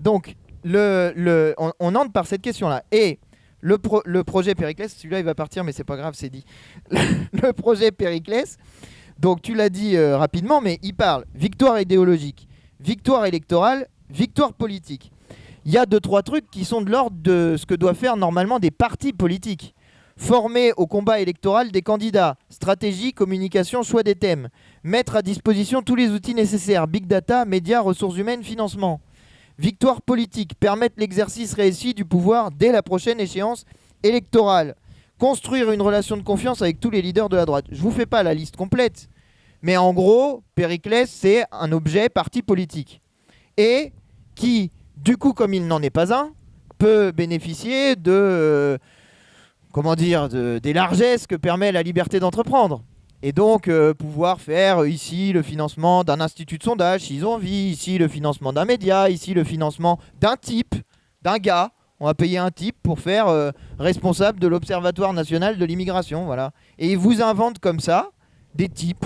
Donc, on entre par cette question-là. Et le projet Périclès, celui-là, il va partir, mais c'est pas grave, c'est dit. Le projet Périclès, donc tu l'as dit rapidement, mais il parle victoire idéologique, victoire électorale, victoire politique. Il y a 2-3 trucs qui sont de l'ordre de ce que doivent faire normalement des partis politiques. Former au combat électoral des candidats, stratégie, communication, choix des thèmes, mettre à disposition tous les outils nécessaires, big data, médias, ressources humaines, financement. Victoire politique, permettre l'exercice réussi du pouvoir dès la prochaine échéance électorale. Construire une relation de confiance avec tous les leaders de la droite. Je ne vous fais pas la liste complète, mais en gros, Périclès, c'est un objet parti politique. Et qui, du coup, comme il n'en est pas un, peut bénéficier de... des largesses que permet la liberté d'entreprendre. Et donc pouvoir faire ici le financement d'un institut de sondage s'ils ont envie, ici le financement d'un média, ici le financement d'un type, d'un gars. On va payer un type pour faire responsable de l'Observatoire national de l'immigration. Voilà. Et ils vous inventent comme ça des types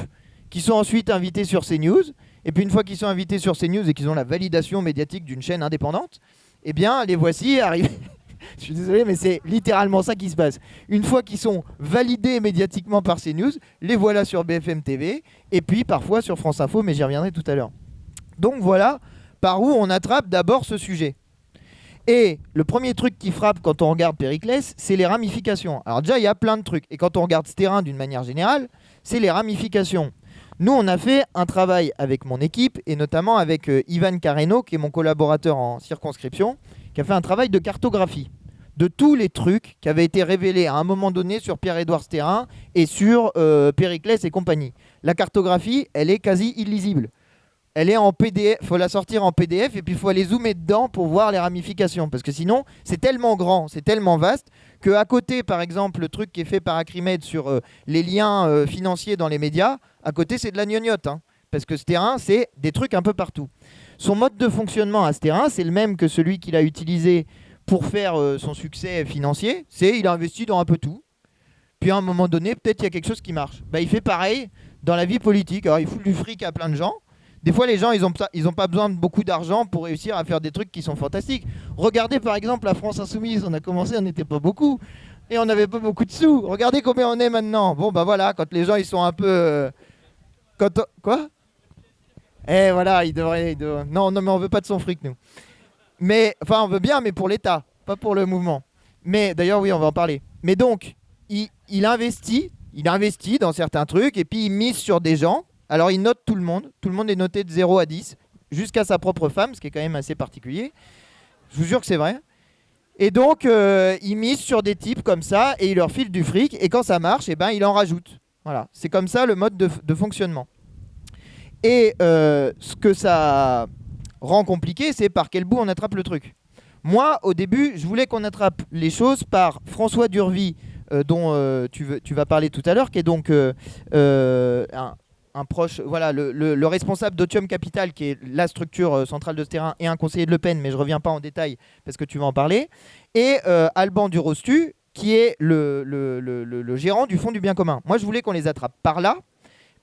qui sont ensuite invités sur CNews. Et puis une fois qu'ils sont invités sur CNews et qu'ils ont la validation médiatique d'une chaîne indépendante, eh bien les voici arrivés... Je suis désolé, mais c'est littéralement ça qui se passe. Une fois qu'ils sont validés médiatiquement par CNews, les voilà sur BFM TV et puis parfois sur France Info, mais j'y reviendrai tout à l'heure. Donc voilà par où on attrape d'abord ce sujet. Et le premier truc qui frappe quand on regarde Périclès, c'est les ramifications. Alors déjà, il y a plein de trucs. Et quand on regarde ce terrain d'une manière générale, c'est les ramifications. Nous, on a fait un travail avec mon équipe et notamment avec Ivan Carreno, qui est mon collaborateur en circonscription, qui a fait un travail de cartographie de tous les trucs qui avaient été révélés à un moment donné sur Pierre-Édouard Stérin et sur Périclès et compagnie. La cartographie, elle est quasi illisible. Elle est en PDF, il faut la sortir en PDF et puis il faut aller zoomer dedans pour voir les ramifications. Parce que sinon, c'est tellement grand, c'est tellement vaste qu'à côté, par exemple, le truc qui est fait par Acrimed sur les liens financiers dans les médias, à côté, c'est de la gnognotte. Hein, parce que Stérin, c'est des trucs un peu partout. Son mode de fonctionnement à Stérin, c'est le même que celui qu'il a utilisé pour faire son succès financier. C'est il a investi dans un peu tout. Puis à un moment donné, peut-être il y a quelque chose qui marche. Bah, il fait pareil dans la vie politique. Alors il fout du fric à plein de gens. Des fois, les gens, ils ont pas besoin de beaucoup d'argent pour réussir à faire des trucs qui sont fantastiques. Regardez par exemple la France Insoumise. On a commencé, on n'était pas beaucoup. Et on n'avait pas beaucoup de sous. Regardez combien on est maintenant. Bon, bah voilà, quand les gens, ils sont un peu... Quoi ? Eh voilà, il devrait... Non, mais on veut pas de son fric, nous. Mais, enfin, on veut bien, mais pour l'État, pas pour le mouvement. Mais d'ailleurs, oui, on va en parler. Mais donc, il investit dans certains trucs, et puis il mise sur des gens. Alors, il note tout le monde. Tout le monde est noté de 0 à 10, jusqu'à sa propre femme, ce qui est quand même assez particulier. Je vous jure que c'est vrai. Et donc, il mise sur des types comme ça, et il leur file du fric, et quand ça marche, eh ben, il en rajoute. Voilà, c'est comme ça le mode de fonctionnement. Et ce que ça rend compliqué, c'est par quel bout on attrape le truc. Moi, au début, je voulais qu'on attrape les choses par François Durvy, dont tu vas parler tout à l'heure, qui est donc un proche, voilà, le responsable d'Otium Capital, qui est la structure centrale de ce terrain, et un conseiller de Le Pen, mais je ne reviens pas en détail parce que tu vas en parler, et Alban Durostu, qui est le gérant du Fonds du bien commun. Moi, je voulais qu'on les attrape par là,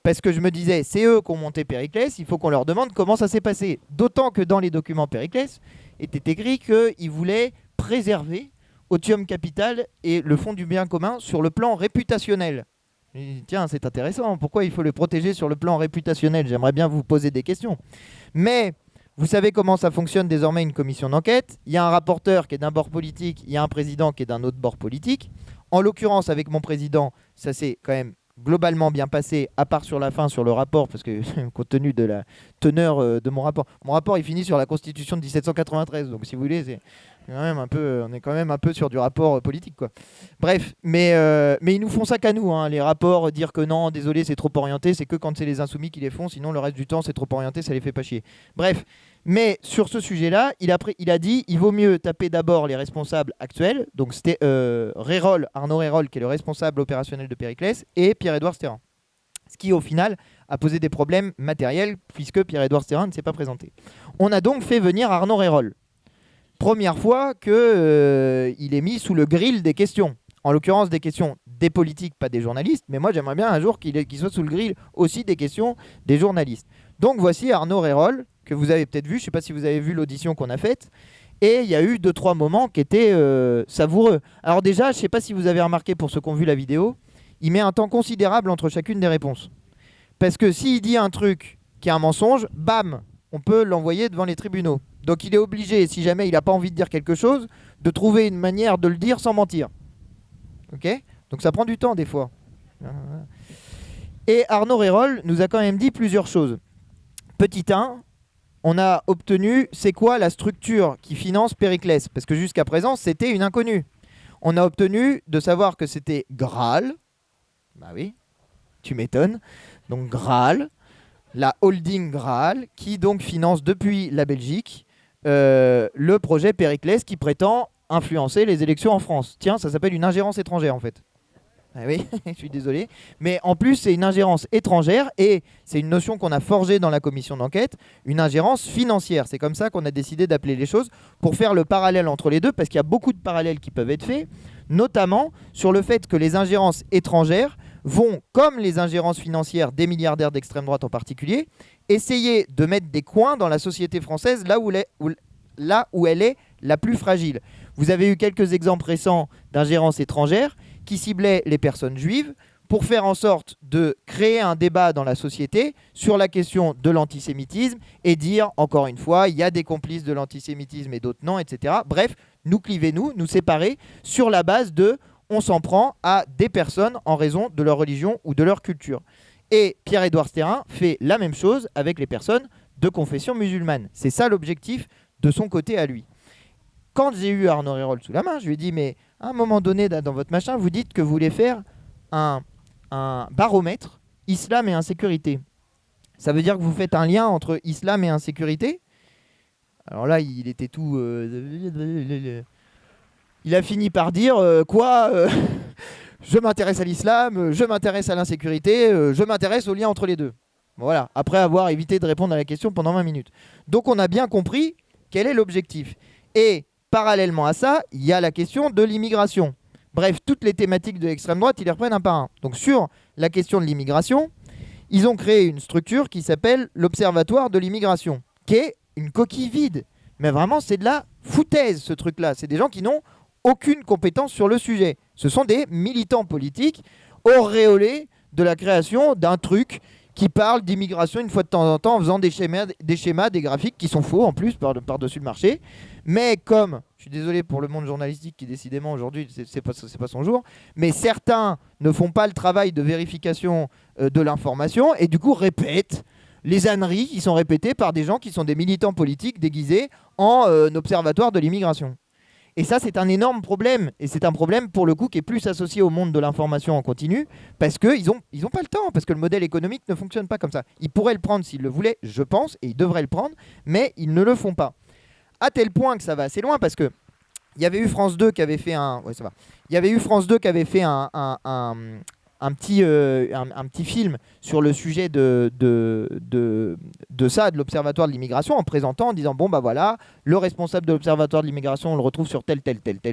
parce que je me disais, c'est eux qui ont monté Périclès, il faut qu'on leur demande comment ça s'est passé. D'autant que dans les documents Périclès, était écrit qu'ils voulaient préserver Otium Capital et le Fonds du bien commun sur le plan réputationnel. Tiens, c'est intéressant, pourquoi il faut le protéger sur le plan réputationnel? J'aimerais bien vous poser des questions. Mais vous savez comment ça fonctionne désormais une commission d'enquête. Il y a un rapporteur qui est d'un bord politique, il y a un président qui est d'un autre bord politique. En l'occurrence, avec mon président, ça s'est quand même globalement bien passé, à part sur la fin, sur le rapport, parce que compte tenu de la teneur de mon rapport il finit sur la Constitution de 1793, donc si vous voulez, c'est quand même un peu, on est quand même un peu sur du rapport politique, quoi. Bref, mais ils nous font ça qu'à nous, hein, les rapports, dire que non, désolé, c'est trop orienté, c'est que quand c'est les insoumis qui les font, sinon le reste du temps c'est trop orienté, ça les fait pas chier. Bref, mais sur ce sujet-là, il a dit il vaut mieux taper d'abord les responsables actuels, donc c'était Arnaud Rérol, qui est le responsable opérationnel de Périclès, et Pierre-Édouard Stérin. Ce qui, au final, a posé des problèmes matériels, puisque Pierre-Édouard Stérin ne s'est pas présenté. On a donc fait venir Arnaud Rérol. Première fois qu'il est mis sous le grill des questions. En l'occurrence, des questions des politiques, pas des journalistes, mais moi j'aimerais bien un jour qu'il soit sous le grill aussi des questions des journalistes. Donc voici Arnaud Rérol, que vous avez peut-être vu, je ne sais pas si vous avez vu l'audition qu'on a faite, et il y a eu 2-3 moments qui étaient savoureux. Alors déjà, je ne sais pas si vous avez remarqué pour ceux qui ont vu la vidéo, il met un temps considérable entre chacune des réponses. Parce que s'il dit un truc qui est un mensonge, bam, on peut l'envoyer devant les tribunaux. Donc il est obligé, si jamais il n'a pas envie de dire quelque chose, de trouver une manière de le dire sans mentir. Ok ? Donc ça prend du temps des fois. Et Arnaud Rérol nous a quand même dit plusieurs choses. Petit 1, on a obtenu c'est quoi la structure qui finance Périclès, parce que jusqu'à présent c'était une inconnue. On a obtenu de savoir que c'était Graal. Bah oui, tu m'étonnes. Donc Graal, la holding Graal, qui donc finance depuis la Belgique le projet Périclès qui prétend influencer les élections en France. Tiens, ça s'appelle une ingérence étrangère en fait. Ah oui, je suis désolé. Mais en plus, c'est une ingérence étrangère et c'est une notion qu'on a forgée dans la commission d'enquête, une ingérence financière. C'est comme ça qu'on a décidé d'appeler les choses pour faire le parallèle entre les deux, parce qu'il y a beaucoup de parallèles qui peuvent être faits, notamment sur le fait que les ingérences étrangères vont, comme les ingérences financières des milliardaires d'extrême droite en particulier, essayer de mettre des coins dans la société française là où elle est la plus fragile. Vous avez eu quelques exemples récents d'ingérences étrangères qui ciblaient les personnes juives pour faire en sorte de créer un débat dans la société sur la question de l'antisémitisme et dire, encore une fois, il y a des complices de l'antisémitisme et d'autres non, etc. Bref, nous cliver, nous séparer sur la base de on s'en prend à des personnes en raison de leur religion ou de leur culture. Et Pierre-Édouard Stérin fait la même chose avec les personnes de confession musulmane. C'est ça l'objectif de son côté à lui. Quand j'ai eu Arnaud Rérol sous la main, je lui ai dit, mais à un moment donné, dans votre machin, vous dites que vous voulez faire un baromètre islam et insécurité. Ça veut dire que vous faites un lien entre islam et insécurité ? Alors là, il était tout... il a fini par dire je m'intéresse à l'islam, je m'intéresse à l'insécurité, je m'intéresse au lien entre les deux. Voilà, après avoir évité de répondre à la question pendant 20 minutes. Donc on a bien compris quel est l'objectif. Et parallèlement à ça, il y a la question de l'immigration. Bref, toutes les thématiques de l'extrême droite, ils les reprennent un par un. Donc sur la question de l'immigration, ils ont créé une structure qui s'appelle l'Observatoire de l'immigration, qui est une coquille vide. Mais vraiment, c'est de la foutaise, ce truc-là. C'est des gens qui n'ont aucune compétence sur le sujet. Ce sont des militants politiques auréolés de la création d'un truc qui parle d'immigration une fois de temps en temps en faisant des schémas, des graphiques qui sont faux en plus par-dessus le marché. Mais comme, je suis désolé pour le monde journalistique qui décidément aujourd'hui c'est pas son jour, mais certains ne font pas le travail de vérification de l'information et du coup répètent les âneries qui sont répétées par des gens qui sont des militants politiques déguisés en observatoire de l'immigration. Et ça, c'est un énorme problème. Et c'est un problème, pour le coup, qui est plus associé au monde de l'information en continu, parce qu'ils ont pas le temps, parce que le modèle économique ne fonctionne pas comme ça. Ils pourraient le prendre s'ils le voulaient, je pense, et ils devraient le prendre, mais ils ne le font pas. À tel point que ça va assez loin, parce que il y avait eu France 2 qui avait fait un... Ouais, ça va. Il y avait eu France 2 qui avait fait un petit film sur le sujet de ça, de l'Observatoire de l'immigration, en présentant, en disant, bon, bah voilà, le responsable de l'Observatoire de l'immigration, on le retrouve sur telle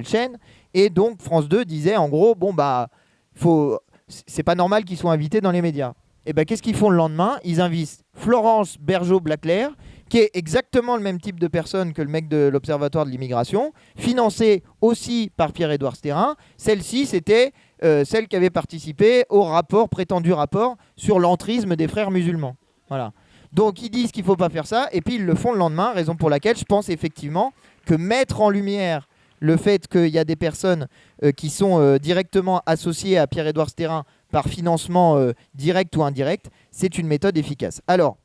chaîne. Et donc, France 2 disait, en gros, bon, bah, c'est pas normal qu'ils soient invités dans les médias. Et ben, qu'est-ce qu'ils font le lendemain ? Ils invitent Florence Bergeau-Blaclair, qui est exactement le même type de personne que le mec de l'Observatoire de l'immigration, financée aussi par Pierre-Édouard Stérin. Celle-ci, c'était celle qui avait participé au prétendu rapport sur l'entrisme des frères musulmans. Voilà. Donc ils disent qu'il ne faut pas faire ça, et puis ils le font le lendemain, raison pour laquelle je pense effectivement que mettre en lumière le fait qu'il y a des personnes qui sont directement associées à Pierre-Édouard Stérin par financement direct ou indirect, c'est une méthode efficace. Alors,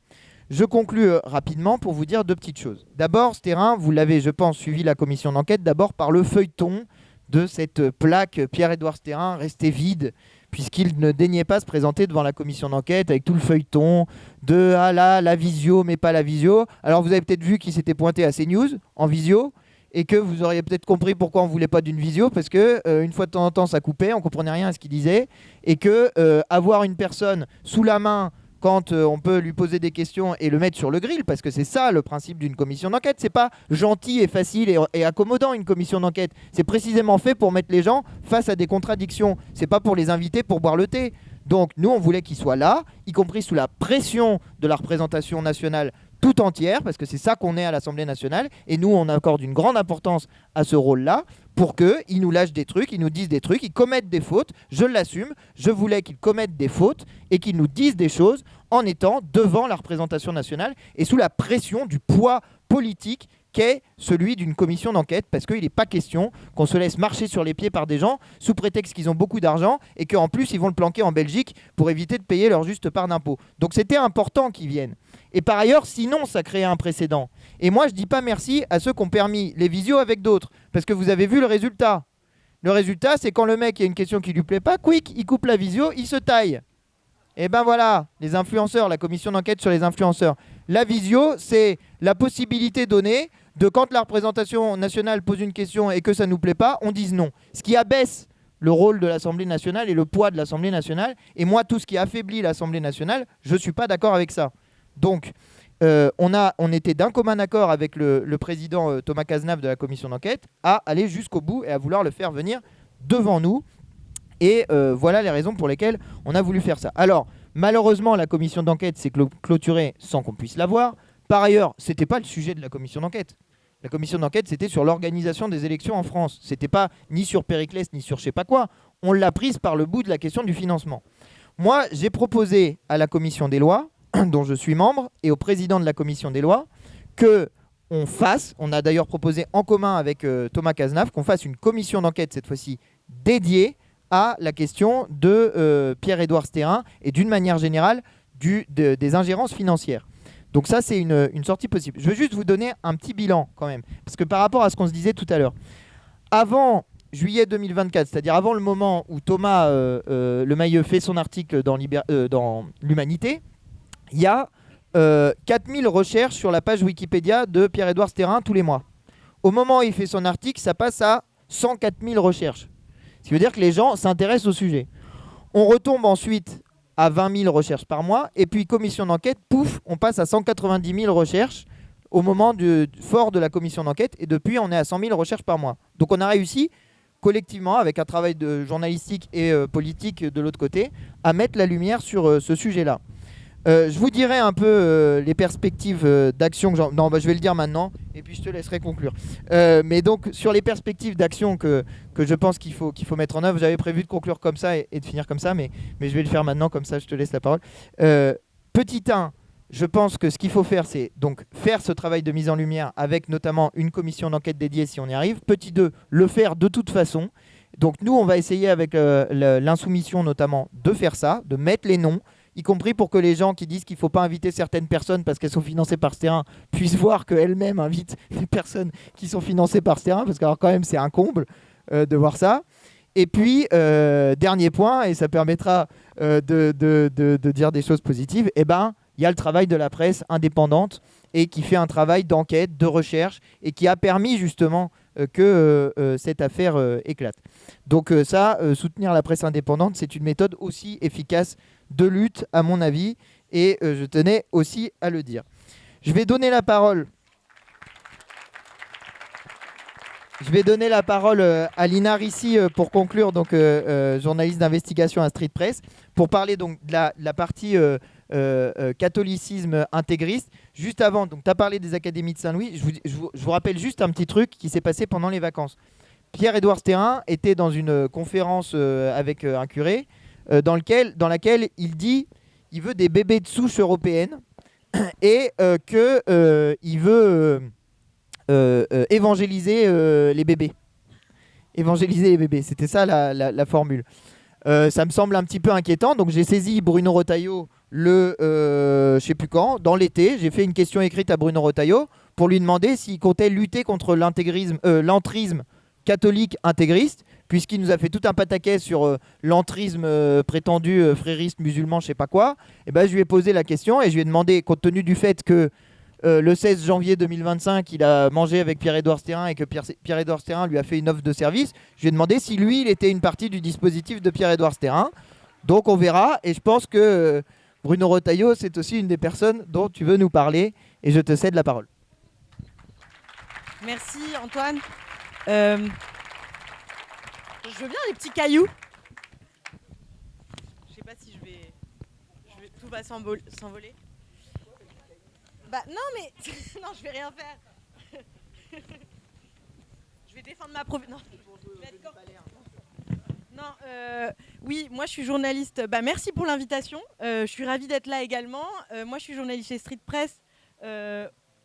je conclue rapidement pour vous dire 2 petites choses. D'abord, ce terrain, vous l'avez, je pense, suivi la commission d'enquête, d'abord par le feuilleton de cette plaque Pierre-Édouard Stérin restée vide, puisqu'il ne daignait pas se présenter devant la commission d'enquête avec tout le feuilleton de « Ah là, la visio, mais pas la visio ». Alors vous avez peut-être vu qu'il s'était pointé à CNews en visio, et que vous auriez peut-être compris pourquoi on ne voulait pas d'une visio, parce que une fois de temps en temps ça coupait, on ne comprenait rien à ce qu'il disait, et que avoir une personne sous la main quand on peut lui poser des questions et le mettre sur le grill, parce que c'est ça le principe d'une commission d'enquête, c'est pas gentil et facile et accommodant une commission d'enquête, c'est précisément fait pour mettre les gens face à des contradictions, c'est pas pour les inviter pour boire le thé. Donc nous on voulait qu'ils soient là, y compris sous la pression de la représentation nationale tout entière, parce que c'est ça qu'on est à l'Assemblée nationale, et nous on accorde une grande importance à ce rôle-là, pour qu'ils nous lâchent des trucs, ils nous disent des trucs, ils commettent des fautes, je l'assume, je voulais qu'ils commettent des fautes, et qu'ils nous disent des choses en étant devant la représentation nationale, et sous la pression du poids politique qu'est celui d'une commission d'enquête, parce qu'il n'est pas question qu'on se laisse marcher sur les pieds par des gens sous prétexte qu'ils ont beaucoup d'argent et qu'en plus ils vont le planquer en Belgique pour éviter de payer leur juste part d'impôt. Donc c'était important qu'ils viennent. Et par ailleurs, sinon ça créait un précédent. Et moi je dis pas merci à ceux qui ont permis les visios avec d'autres, parce que vous avez vu le résultat. Le résultat, c'est quand le mec, il y a une question qui lui plaît pas, quick, il coupe la visio, il se taille. Et ben voilà, les influenceurs, la commission d'enquête sur les influenceurs. La visio, c'est la possibilité donnée de quand la représentation nationale pose une question et que ça ne nous plaît pas, on dise non. Ce qui abaisse le rôle de l'Assemblée nationale et le poids de l'Assemblée nationale. Et moi, tout ce qui affaiblit l'Assemblée nationale, je ne suis pas d'accord avec ça. Donc, on était d'un commun accord avec le président Thomas Cazenave de la commission d'enquête à aller jusqu'au bout et à vouloir le faire venir devant nous. Et voilà les raisons pour lesquelles on a voulu faire ça. Alors, malheureusement, la commission d'enquête s'est clôturée sans qu'on puisse la voir. Par ailleurs, ce n'était pas le sujet de la commission d'enquête. La commission d'enquête, c'était sur l'organisation des élections en France. Ce n'était pas ni sur Périclès, ni sur je sais pas quoi. On l'a prise par le bout de la question du financement. Moi, j'ai proposé à la commission des lois, dont je suis membre, et au président de la commission des lois, qu'on fasse, on a d'ailleurs proposé en commun avec Thomas Cazenave, qu'on fasse une commission d'enquête, cette fois-ci dédiée à la question de Pierre-Édouard Stérin et d'une manière générale des ingérences financières. Donc ça, c'est une sortie possible. Je veux juste vous donner un petit bilan quand même, parce que par rapport à ce qu'on se disait tout à l'heure, avant juillet 2024, c'est-à-dire avant le moment où Thomas Lemayeux fait son article dans l'Humanité, il y a 4000 recherches sur la page Wikipédia de Pierre-Édouard Stérin tous les mois. Au moment où il fait son article, ça passe à 104 000 recherches. Ce qui veut dire que les gens s'intéressent au sujet. On retombe ensuite à 20 000 recherches par mois, et puis commission d'enquête, pouf, on passe à 190 000 recherches au moment fort de la commission d'enquête, et depuis on est à 100 000 recherches par mois. Donc on a réussi collectivement, avec un travail de journalistique et politique de l'autre côté, à mettre la lumière sur ce sujet-là. Je vous dirai un peu les perspectives d'action que je vais le dire maintenant et puis je te laisserai conclure. Mais donc sur les perspectives d'action que je pense qu'il faut mettre en œuvre, j'avais prévu de conclure comme ça et de finir comme ça, mais je vais le faire maintenant, comme ça je te laisse la parole. Petit 1, je pense que ce qu'il faut faire, c'est donc faire ce travail de mise en lumière avec notamment une commission d'enquête dédiée si on y arrive. Petit 2, le faire de toute façon. Donc nous, on va essayer avec l'insoumission notamment de faire ça, de mettre les noms, y compris pour que les gens qui disent qu'il ne faut pas inviter certaines personnes parce qu'elles sont financées par ce terrain puissent voir qu'elles-mêmes invitent des personnes qui sont financées par ce terrain, parce que alors, quand même c'est un comble de voir ça. Et puis, dernier point, et ça permettra de dire des choses positives, il y a le travail de la presse indépendante et qui fait un travail d'enquête, de recherche, et qui a permis justement que cette affaire éclate. Donc soutenir la presse indépendante, c'est une méthode aussi efficace de lutte, à mon avis, et je tenais aussi à le dire. Je vais donner la parole à Lina Rissi pour conclure, donc journaliste d'investigation à Street Press, pour parler donc de la partie catholicisme intégriste. Juste avant, donc tu as parlé des académies de Saint-Louis, je vous rappelle juste un petit truc qui s'est passé pendant les vacances. Pierre-Édouard Stérin était dans une conférence avec un curé, dans laquelle il dit qu'il veut des bébés de souche européenne et qu'il veut évangéliser les bébés. Évangéliser les bébés, c'était ça la formule. Ça me semble un petit peu inquiétant. Donc j'ai saisi Bruno Retailleau je sais plus quand, dans l'été. J'ai fait une question écrite à Bruno Retailleau pour lui demander s'il comptait lutter contre l'entrisme catholique intégriste, puisqu'il nous a fait tout un pataquès sur l'entrisme prétendu frériste musulman, je sais pas quoi. Et ben, je lui ai posé la question et je lui ai demandé, compte tenu du fait que le 16 janvier 2025, il a mangé avec Pierre-Édouard Stérin et que Pierre-Édouard Stérin lui a fait une offre de service. Je lui ai demandé si lui, il était une partie du dispositif de Pierre-Édouard Stérin. Donc on verra. Et je pense que Bruno Retailleau, c'est aussi une des personnes dont tu veux nous parler. Et je te cède la parole. Merci Antoine. Je veux bien les petits cailloux. Je sais pas si tout va s'envoler. Bah non mais non, je vais rien faire. Je vais défendre ma profession. Non, oui, moi je suis journaliste. Bah merci pour l'invitation. Je suis ravie d'être là également. Moi je suis journaliste chez Street Press.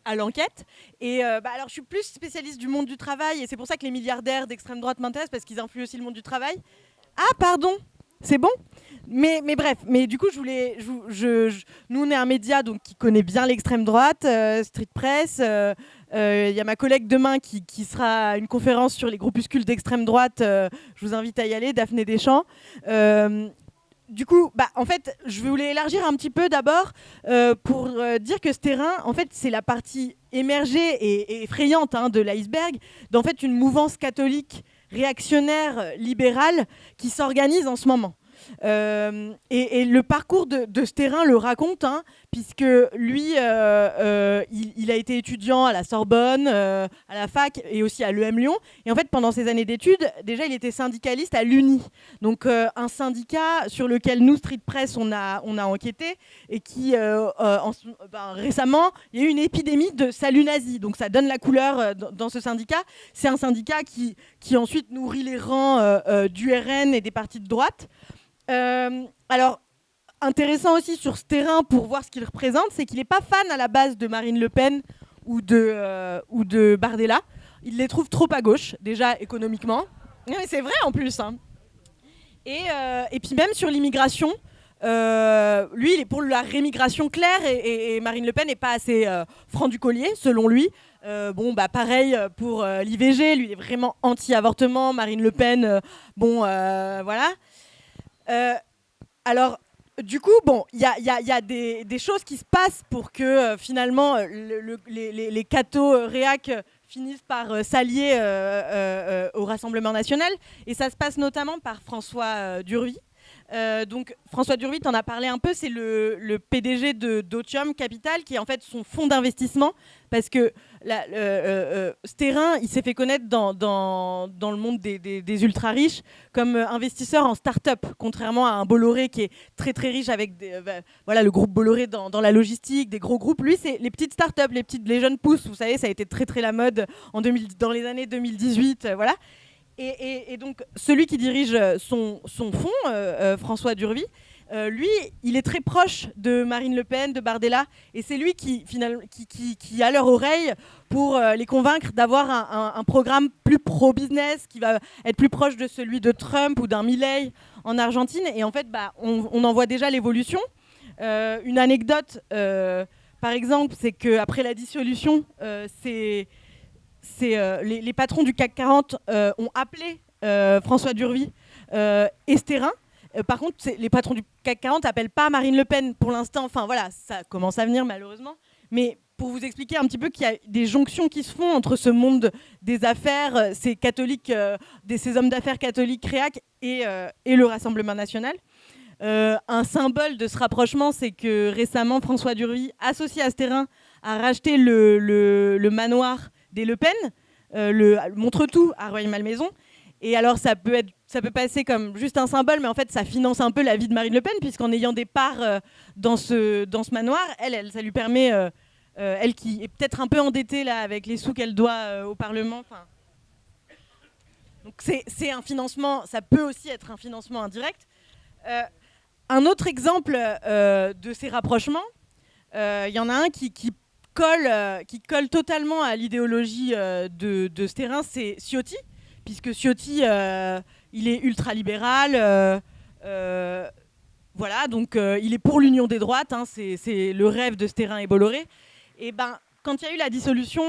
À l'enquête. Et alors je suis plus spécialiste du monde du travail et c'est pour ça que les milliardaires d'extrême droite m'intéressent parce qu'ils influent aussi le monde du travail. Ah pardon, c'est bon. Mais bref, mais du coup nous on est un média donc qui connaît bien l'extrême droite, Street Press. Il y a ma collègue demain qui sera à une conférence sur les groupuscules d'extrême droite. Je vous invite à y aller, Daphné Deschamps. Du coup, en fait, je voulais élargir un petit peu d'abord pour dire que ce terrain, en fait, c'est la partie émergée et effrayante de l'iceberg d'en fait une mouvance catholique réactionnaire libérale qui s'organise en ce moment. Et le parcours de ce terrain le raconte, puisque lui, il a été étudiant à la Sorbonne, à la fac et aussi à l'EM Lyon. Et en fait, pendant ses années d'études, déjà, il était syndicaliste à l'UNI. Donc, un syndicat sur lequel nous, Street Press, on a enquêté et qui, récemment, il y a eu une épidémie de salut nazi. Donc, ça donne la couleur dans ce syndicat. C'est un syndicat qui ensuite nourrit les rangs du RN et des partis de droite. Alors, intéressant aussi sur ce terrain pour voir ce qu'il représente, c'est qu'il n'est pas fan à la base de Marine Le Pen ou de Bardella. Il les trouve trop à gauche, déjà économiquement. Non, mais c'est vrai en plus. Et puis même sur l'immigration, lui, il est pour la rémigration claire et Marine Le Pen n'est pas assez franc du collier, selon lui. Pareil pour l'IVG, lui, il est vraiment anti-avortement. Marine Le Pen, voilà. Alors, du coup, il y a des choses qui se passent pour que finalement les cathos réac finissent par s'allier au Rassemblement national. Et ça se passe notamment par François Durvy. Donc François Durvy, t'en as parlé un peu, c'est le PDG d'Otium Capital, qui est en fait son fonds d'investissement, parce que ce terrain, il s'est fait connaître dans le monde des ultra riches comme investisseur en start-up, contrairement à un Bolloré qui est très très riche avec le groupe Bolloré dans la logistique, des gros groupes. Lui, c'est les petites start-up, les jeunes pousses. Vous savez, ça a été très très la mode dans les années 2018, voilà. Et donc, celui qui dirige son fonds, François Durvy, lui, il est très proche de Marine Le Pen, de Bardella, et c'est lui qui a leur oreille pour les convaincre d'avoir un programme plus pro-business, qui va être plus proche de celui de Trump ou d'un Milei en Argentine. Et en fait, on en voit déjà l'évolution. Une anecdote, par exemple, c'est qu'après la dissolution, les patrons du CAC 40 ont appelé François Durvy et Stérin. Par contre, les patrons du CAC 40 n'appellent pas Marine Le Pen pour l'instant. Enfin voilà, ça commence à venir malheureusement. Mais pour vous expliquer un petit peu qu'il y a des jonctions qui se font entre ce monde des affaires, ces catholiques, ces hommes d'affaires catholiques réac et le Rassemblement national. Un symbole de ce rapprochement, c'est que récemment, François Durvy, associé à Stérin, a racheté le manoir des Le Pen, le Montretout à Rueil-Malmaison. Et alors ça peut passer comme juste un symbole, mais en fait ça finance un peu la vie de Marine Le Pen, puisqu'en ayant des parts dans ce manoir, ça lui permet, elle qui est peut-être un peu endettée là avec les sous qu'elle doit au Parlement. Donc c'est un financement, ça peut aussi être un financement indirect. Un autre exemple de ces rapprochements, il y en a un qui colle totalement à l'idéologie de Stérin, c'est Ciotti, puisque Ciotti, il est ultra-libéral, Voilà, donc il est pour l'union des droites, hein, c'est le rêve de Stérin et Bolloré. Et ben, quand il y a eu la dissolution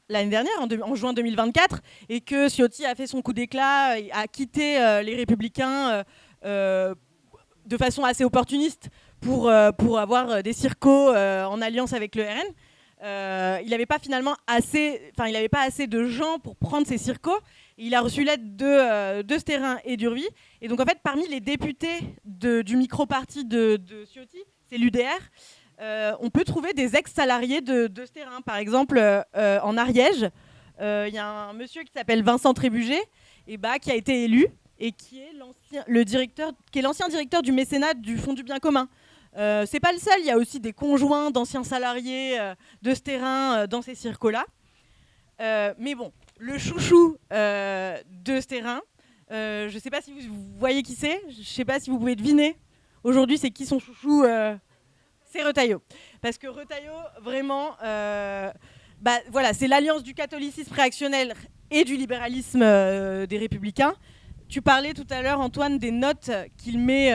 l'année dernière, en juin 2024, et que Ciotti a fait son coup d'éclat, a quitté les Républicains de façon assez opportuniste pour avoir des circos en alliance avec le RN, il n'avait pas finalement il n'avait pas assez de gens pour prendre ces circos. Il a reçu l'aide de Stérin et d'Urvy. Et donc, en fait, parmi les députés du micro-parti de Ciotti, c'est l'UDR, on peut trouver des ex-salariés de Stérin. Par exemple, en Ariège, il y a un monsieur qui s'appelle Vincent Trébuget, qui a été élu et qui est l'ancien directeur du mécénat du Fonds du bien commun. C'est pas le seul, il y a aussi des conjoints d'anciens salariés de Stérin dans ces circos-là. Mais bon, le chouchou de Stérin, je ne sais pas si vous voyez qui c'est, je ne sais pas si vous pouvez deviner. Aujourd'hui, c'est qui son chouchou C'est Retailleau. Parce que Retailleau, vraiment, voilà, c'est l'alliance du catholicisme réactionnel et du libéralisme des Républicains. Tu parlais tout à l'heure, Antoine, des notes qu'il met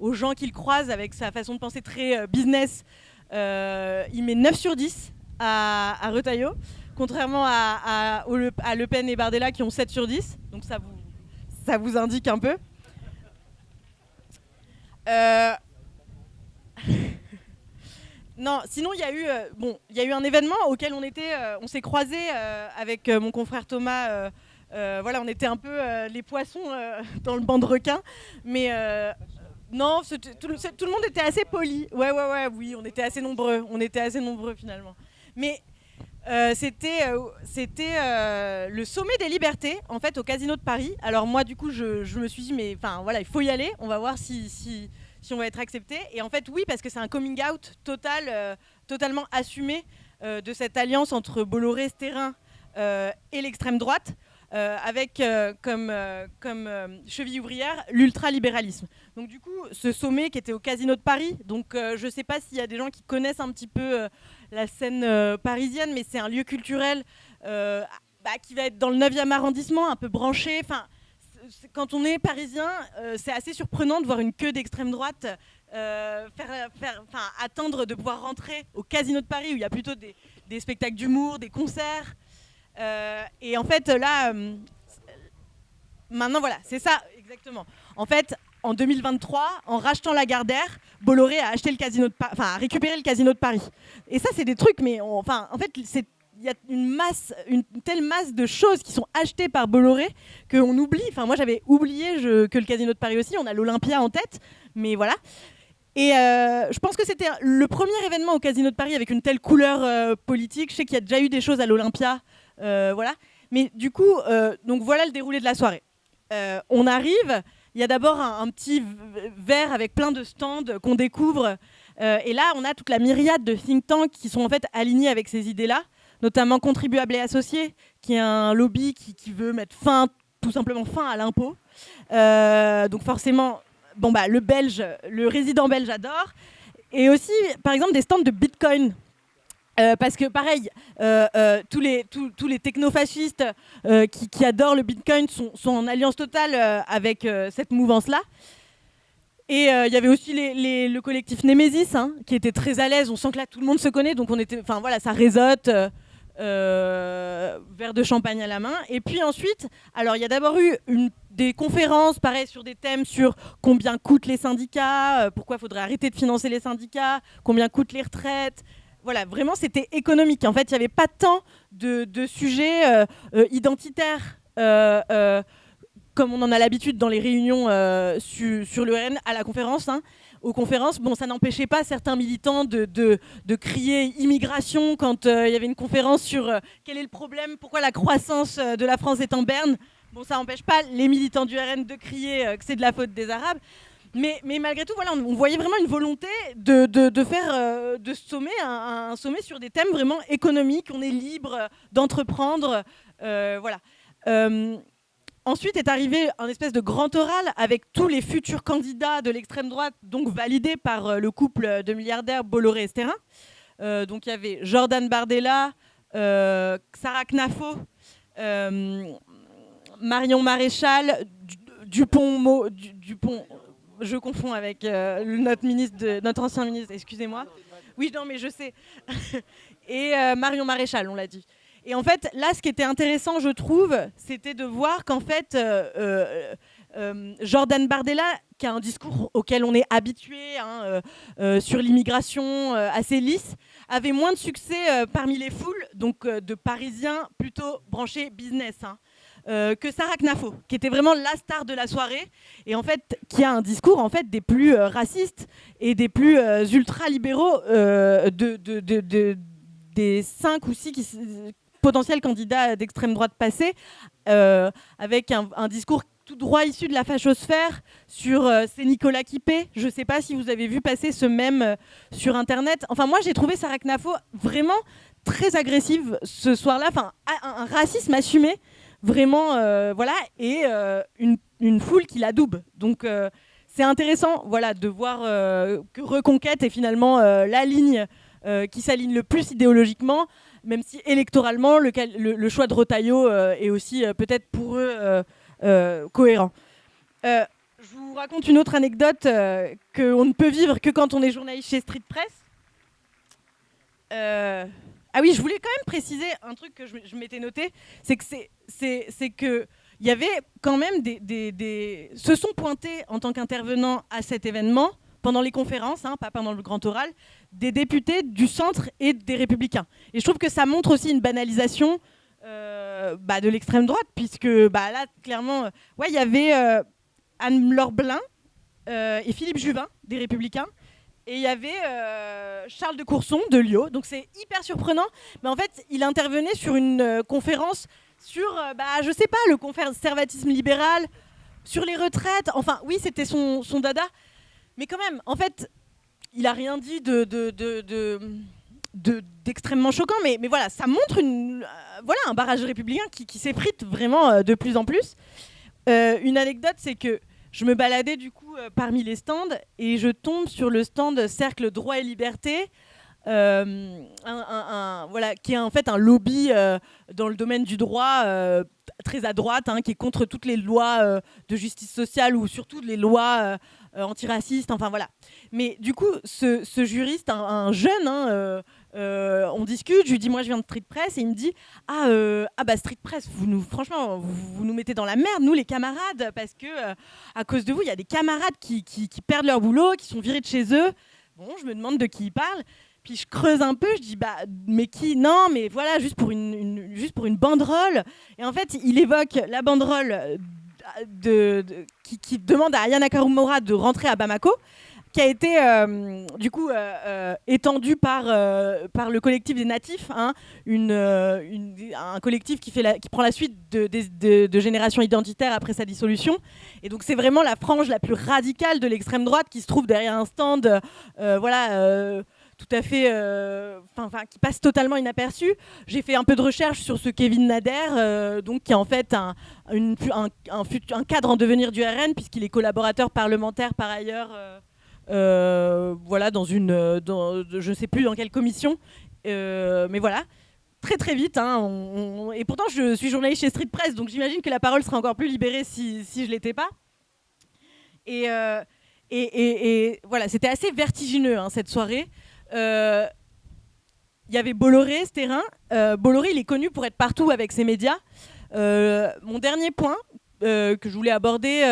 aux gens qu'il croise avec sa façon de penser très business. Il met 9 sur 10 à Retailleau, contrairement à Le Pen et Bardella qui ont 7 sur 10. Donc ça vous indique un peu. Non, sinon il y a eu un événement auquel on s'est croisés avec mon confrère Thomas. Voilà, on était un peu les poissons dans le banc de requins, mais non, tout le monde était assez poli. Oui, on était assez nombreux finalement. Mais c'était le sommet des libertés en fait au Casino de Paris. Alors moi du coup je me suis dit mais enfin voilà, il faut y aller, on va voir si on va être accepté. Et en fait oui, parce que c'est un coming out totalement assumé de cette alliance entre Bolloré, Stérin et l'extrême droite. Avec comme cheville ouvrière l'ultralibéralisme. Donc du coup, ce sommet qui était au Casino de Paris, donc je ne sais pas s'il y a des gens qui connaissent un petit peu la scène parisienne, mais c'est un lieu culturel qui va être dans le 9e arrondissement, un peu branché. Enfin, quand on est parisien, c'est assez surprenant de voir une queue d'extrême droite attendre de pouvoir rentrer au Casino de Paris, où il y a plutôt des spectacles d'humour, des concerts. Et en fait là maintenant voilà, c'est ça exactement. En fait en 2023, en rachetant Lagardère, Bolloré a acheté a récupéré le Casino de Paris. Et ça c'est des trucs, mais en fait il y a une telle masse de choses qui sont achetées par Bolloré qu'on oublie. Enfin moi j'avais oublié que le Casino de Paris aussi, on a l'Olympia en tête, mais voilà. Et je pense que c'était le premier événement au Casino de Paris avec une telle couleur politique. Je sais qu'il y a déjà eu des choses à l'Olympia. Voilà. Mais du coup, donc voilà le déroulé de la soirée. On arrive, il y a d'abord un petit verre avec plein de stands qu'on découvre. Et là, on a toute la myriade de think tanks qui sont en fait alignés avec ces idées-là, notamment Contribuables et Associés, qui est un lobby qui veut mettre tout simplement fin à l'impôt. Donc forcément, le résident belge adore. Et aussi, par exemple, des stands de Bitcoin. Parce que pareil, tous les technofascistes qui adorent le Bitcoin sont en alliance totale avec cette mouvance-là. Et il y avait aussi le collectif Némésis, qui était très à l'aise. On sent que là, tout le monde se connaît, donc ça réseaute, verre de champagne à la main. Et puis ensuite, alors il y a d'abord eu des conférences, pareil, sur des thèmes sur combien coûtent les syndicats, pourquoi il faudrait arrêter de financer les syndicats, combien coûtent les retraites. Voilà, vraiment, c'était économique. En fait, il n'y avait pas tant de sujets identitaires comme on en a l'habitude dans les réunions sur le RN à la conférence. Aux conférences, ça n'empêchait pas certains militants de crier immigration quand il y avait une conférence sur quel est le problème, pourquoi la croissance de la France est en berne. Ça n'empêche pas les militants du RN de crier que c'est de la faute des Arabes. Mais malgré tout, voilà, on voyait vraiment une volonté de faire de ce sommet un sommet sur des thèmes vraiment économiques. On est libre d'entreprendre. Voilà. Ensuite est arrivé un espèce de grand oral avec tous les futurs candidats de l'extrême droite, donc validés par le couple de milliardaires Bolloré et Stérin. Donc il y avait Jordan Bardella, Sarah Knafo, Marion Maréchal, Dupont, je confonds avec notre ancien ministre, excusez-moi. Oui, non, mais je sais. Et Marion Maréchal, on l'a dit. Et en fait, là, ce qui était intéressant, je trouve, c'était de voir qu'en fait, Jordan Bardella, qui a un discours auquel on est habitué, sur l'immigration assez lisse, avait moins de succès parmi les foules, donc de Parisiens plutôt branchés business, que Sarah Knafo, qui était vraiment la star de la soirée, et en fait, qui a un discours en fait des plus racistes et des plus ultra-libéraux des 5 ou 6 potentiels candidats d'extrême droite passés, avec un discours tout droit issu de la fachosphère sur c'est Nicolas Quipé. Je ne sais pas si vous avez vu passer ce mème sur Internet. Enfin, moi, j'ai trouvé Sarah Knafo vraiment très agressive ce soir-là. Enfin, un racisme assumé, vraiment, voilà, et une foule qui l'adoube. Donc, c'est intéressant, voilà, de voir que Reconquête est finalement la ligne qui s'aligne le plus idéologiquement, même si électoralement, le choix de Retailleau est aussi peut-être pour eux cohérent. Je vous raconte une autre anecdote qu'on ne peut vivre que quand on est journaliste chez Street Press. Ah oui, je voulais quand même préciser un truc que je m'étais noté, c'est que il y avait quand même se sont pointés en tant qu'intervenants à cet événement pendant les conférences, pas pendant le grand oral, des députés du centre et des Républicains. Et je trouve que ça montre aussi une banalisation de l'extrême droite, puisque là, clairement, il y avait Anne-Laure Blin et Philippe Juvin, des Républicains, et il y avait Charles de Courson, de Lyo. Donc c'est hyper surprenant, mais en fait, il intervenait sur une conférence sur, je sais pas, le conservatisme libéral, sur les retraites. Enfin, oui, c'était son dada, mais quand même, en fait, il a rien dit d'extrêmement choquant, mais voilà, ça montre un barrage républicain qui s'effrite vraiment de plus en plus. Une anecdote, c'est que je me baladais du coup parmi les stands et je tombe sur le stand Cercle Droit et Liberté, qui est en fait un lobby dans le domaine du droit très à droite, qui est contre toutes les lois de justice sociale ou surtout les lois antiracistes, enfin voilà. Mais du coup, ce juriste, un jeune, on discute, je lui dis moi je viens de Street Press, et il me dit Street Press, franchement vous nous mettez dans la merde, nous les camarades, parce que à cause de vous il y a des camarades qui perdent leur boulot, qui sont virés de chez eux. Bon, je me demande de qui il parle, puis je creuse un peu, je dis mais qui? Non, mais voilà, juste pour une banderole. Et en fait il évoque la banderole qui demande à Aya Nakamura de rentrer à Bamako, qui a été étendu par le collectif des natifs, un collectif qui prend la suite de Génération Identitaire après sa dissolution. Et donc c'est vraiment la frange la plus radicale de l'extrême droite qui se trouve derrière un stand, tout à fait, qui passe totalement inaperçu. J'ai fait un peu de recherche sur ce Kevin Nader, qui est en fait un cadre en devenir du RN, puisqu'il est collaborateur parlementaire par ailleurs. Je ne sais plus dans quelle commission, mais voilà, très très vite. Et pourtant, je suis journaliste chez Street Press, donc j'imagine que la parole serait encore plus libérée si je l'étais pas. Et voilà, c'était assez vertigineux cette soirée. Il y avait Bolloré, ce terrain. Bolloré, il est connu pour être partout avec ses médias. Mon dernier point que je voulais aborder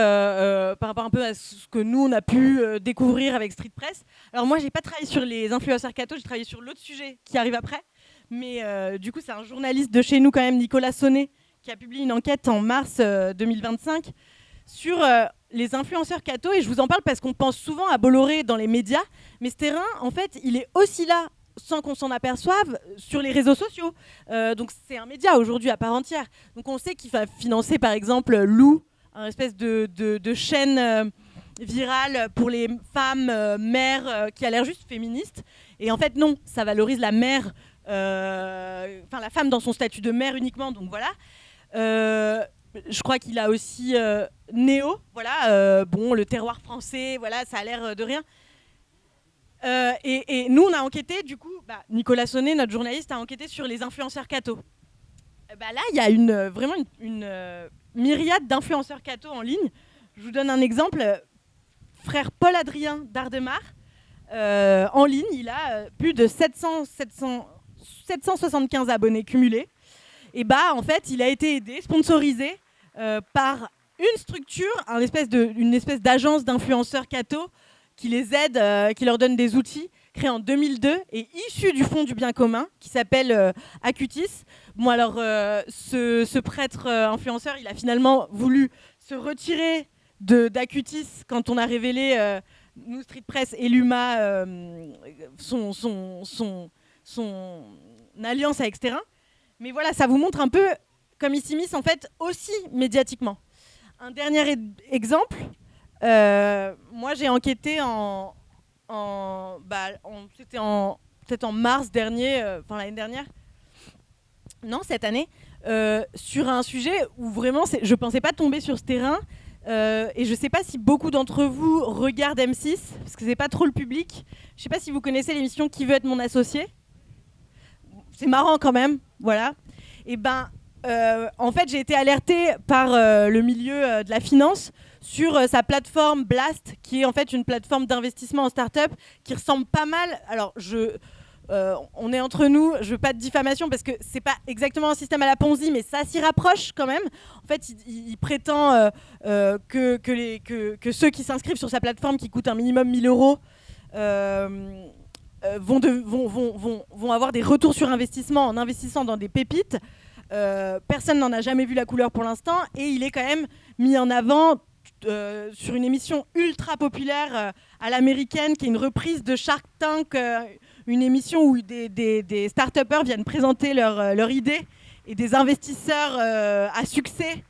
par rapport un peu à ce que nous on a pu découvrir avec Street Press. Alors moi j'ai pas travaillé sur les influenceurs catho, j'ai travaillé sur l'autre sujet qui arrive après, mais du coup c'est un journaliste de chez nous quand même, Nicolas Sonnet, qui a publié une enquête en mars 2025 sur les influenceurs catho, et je vous en parle parce qu'on pense souvent à Bolloré dans les médias, mais ce terrain en fait il est aussi là sans qu'on s'en aperçoive sur les réseaux sociaux. Donc c'est un média aujourd'hui à part entière. Donc on sait qu'il va financer par exemple Lou, une espèce de chaîne virale pour les femmes mères qui a l'air juste féministe. Et en fait non, ça valorise la mère, la femme dans son statut de mère uniquement. Donc voilà. Je crois qu'il a aussi Néo, voilà, le terroir français, voilà, ça a l'air de rien. Et nous, on a enquêté, du coup, Nicolas Sonnet, notre journaliste, a enquêté sur les influenceurs catho. Là, il y a vraiment une myriade d'influenceurs catho en ligne. Je vous donne un exemple. Frère Paul Adrien d'Ardemar, en ligne, il a plus de 775 abonnés cumulés. Et bah, en fait, il a été aidé, sponsorisé par une structure, une espèce d'agence d'influenceurs catho qui les aide, qui leur donne des outils, créée en 2002 et issue du Fonds du bien commun, qui s'appelle Acutis. Bon, alors, ce prêtre influenceur, il a finalement voulu se retirer d'Acutis quand on a révélé, nous, Street Press et l'UMA, son alliance avec Sterrin. Mais voilà, ça vous montre un peu comme il s'immisce en fait aussi médiatiquement. Un dernier exemple, moi j'ai enquêté c'était peut-être en mars dernier, enfin l'année dernière, non cette année, sur un sujet où vraiment je pensais pas tomber sur ce terrain. Et je sais pas si beaucoup d'entre vous regardent M6, parce que c'est pas trop le public. Je sais pas si vous connaissez l'émission Qui veut être mon associé. C'est marrant quand même, voilà. Et ben, en fait, j'ai été alertée par le milieu de la finance sur sa plateforme Blast, qui est en fait une plateforme d'investissement en start-up qui ressemble pas mal. Alors, on est entre nous, je veux pas de diffamation parce que c'est pas exactement un système à la Ponzi, mais ça s'y rapproche quand même. En fait, il prétend que ceux qui s'inscrivent sur sa plateforme, qui coûte un minimum 1 000 €, vont avoir des retours sur investissement en investissant dans des pépites. Personne n'en a jamais vu la couleur pour l'instant et il est quand même mis en avant sur une émission ultra populaire à l'américaine qui est une reprise de Shark Tank, une émission où des start-upers viennent présenter leur idée et des investisseurs à succès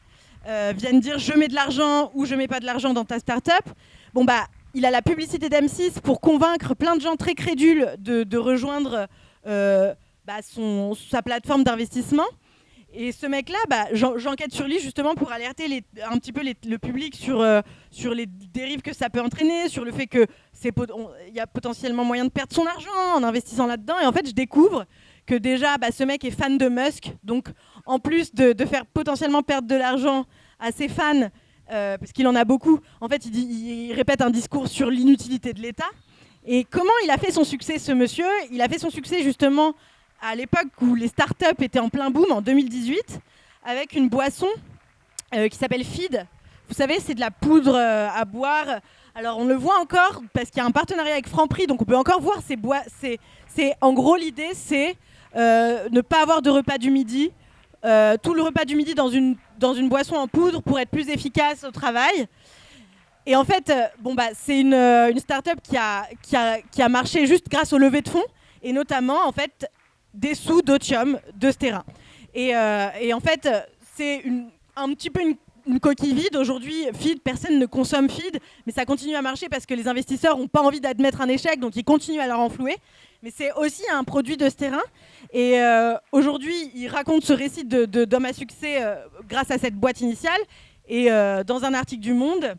viennent dire je mets de l'argent ou je mets pas de l'argent dans ta start-up. Bon bah il a la publicité d'M6 pour convaincre plein de gens très crédules de rejoindre sa plateforme d'investissement. Et ce mec-là, j'enquête sur lui justement pour alerter un petit peu le public sur les dérives que ça peut entraîner, sur le fait qu'il y a potentiellement moyen de perdre son argent en investissant là-dedans. Et en fait, je découvre que déjà, ce mec est fan de Musk. Donc, en plus de faire potentiellement perdre de l'argent à ses fans, parce qu'il en a beaucoup, en fait, il répète un discours sur l'inutilité de l'État. Et comment il a fait son succès, ce monsieur ? Il a fait son succès justement à l'époque où les startups étaient en plein boom, en 2018, avec une boisson qui s'appelle Feed. Vous savez, c'est de la poudre à boire. Alors, on le voit encore parce qu'il y a un partenariat avec Franprix, donc on peut encore voir ces en gros, l'idée, c'est ne pas avoir de repas du midi. Tout le repas du midi dans une boisson en poudre pour être plus efficace au travail. Et en fait, c'est une start-up qui a marché juste grâce au levée de fonds, et notamment, en fait, des sous d'Otium de Sterrin. Et en fait, c'est un petit peu une coquille vide. Aujourd'hui, Feed, personne ne consomme Feed, mais ça continue à marcher parce que les investisseurs n'ont pas envie d'admettre un échec, donc ils continuent à leur enflouer. Mais c'est aussi un produit de Sterrin. Et aujourd'hui, il raconte ce récit d'homme à succès grâce à cette boîte initiale. Et dans un article du Monde,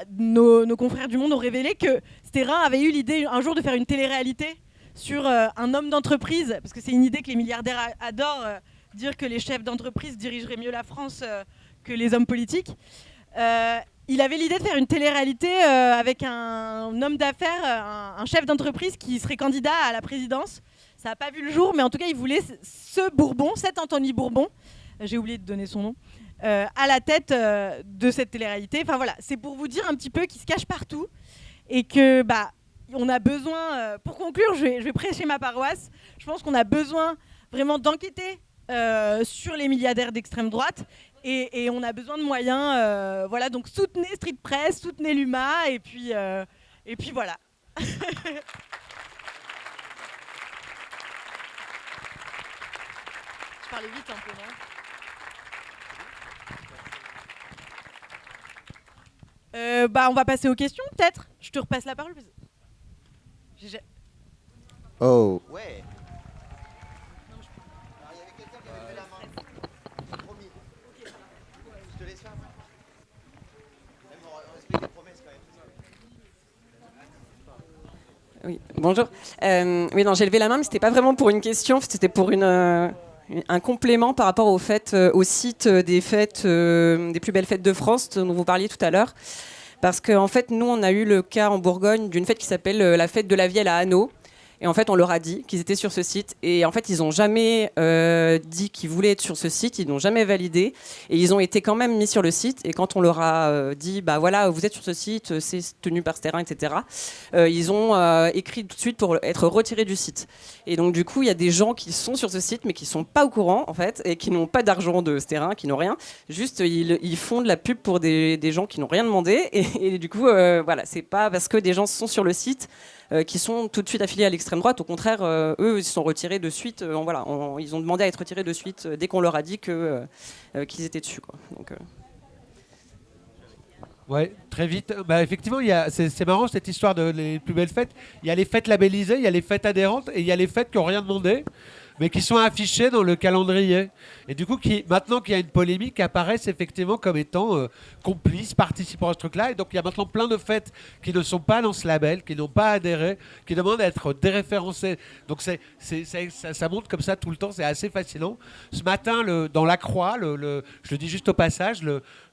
nos confrères du Monde ont révélé que Sterrin avait eu l'idée un jour de faire une télé-réalité sur un homme d'entreprise, parce que c'est une idée que les milliardaires adorent, dire que les chefs d'entreprise dirigeraient mieux la France que les hommes politiques. Il avait l'idée de faire une télé-réalité avec un homme d'affaires, un chef d'entreprise qui serait candidat à la présidence. Ça n'a pas vu le jour, mais en tout cas, il voulait cet Anthony Bourbon, j'ai oublié de donner son nom, à la tête de cette télé-réalité. Enfin voilà, c'est pour vous dire un petit peu qu'il se cache partout et que on a besoin, pour conclure, je vais prêcher ma paroisse. Je pense qu'on a besoin vraiment d'enquêter sur les milliardaires d'extrême droite et on a besoin de moyens. Voilà, donc soutenez Street Press, soutenez l'UMA et puis voilà. Je parlais vite un peu, non ? On va passer aux questions peut-être. Je te repasse la parole. Oh. Ouais. Alors, il y avait quelqu'un qui avait levé la main. Promis. Je te laisse faire. Même on respecte les promesses quand même. Oui, bonjour. Oui, non, j'ai levé la main, mais c'était pas vraiment pour une question, c'était pour une un complément par rapport au site des fêtes, des plus belles fêtes de France dont vous parliez tout à l'heure. Parce qu'en fait, nous, on a eu le cas en Bourgogne d'une fête qui s'appelle la fête de la Vielle à Hanau. Et en fait, on leur a dit qu'ils étaient sur ce site. Et en fait, ils n'ont jamais dit qu'ils voulaient être sur ce site. Ils n'ont jamais validé. Et ils ont été quand même mis sur le site. Et quand on leur a dit, bah voilà, vous êtes sur ce site, c'est tenu par ce terrain, etc., ils ont écrit tout de suite pour être retirés du site. Et donc, du coup, il y a des gens qui sont sur ce site, mais qui ne sont pas au courant, en fait, et qui n'ont pas d'argent de ce terrain, qui n'ont rien. Juste, ils font de la pub pour des gens qui n'ont rien demandé. Et du coup, voilà, c'est pas parce que des gens sont sur le site qui sont tout de suite affiliés à l'extrême droite. Au contraire, eux, ils se sont retirés de suite. Ils ont demandé à être retirés de suite dès qu'on leur a dit qu'ils étaient dessus, quoi. Donc, Ouais, très vite. Bah, effectivement, c'est marrant cette histoire de les plus belles fêtes. Il y a les fêtes labellisées, il y a les fêtes adhérentes et il y a les fêtes qui n'ont rien demandé, mais qui sont affichées dans le calendrier. Et du coup, maintenant qu'il y a une polémique, apparaissent effectivement comme étant complices, participants à ce truc-là. Et donc, il y a maintenant plein de fêtes qui ne sont pas dans ce label, qui n'ont pas adhéré, qui demandent à être déréférencées. Donc, ça monte comme ça tout le temps. C'est assez fascinant. Ce matin, dans La Croix, je le dis juste au passage,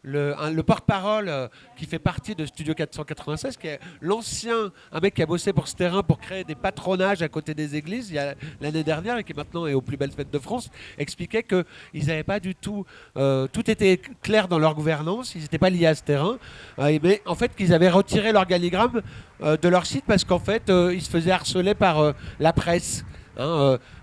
le porte-parole qui fait partie de Studio 496, qui est un mec qui a bossé pour ce terrain pour créer des patronages à côté des églises l'année dernière et qui maintenant est aux plus belles fêtes de France, expliquait qu'ils n'avaient pas du tout... tout était clair dans leur gouvernance, ils n'étaient pas liés à ce terrain, mais en fait qu'ils avaient retiré l'organigramme de leur site parce qu'en fait ils se faisaient harceler par la presse.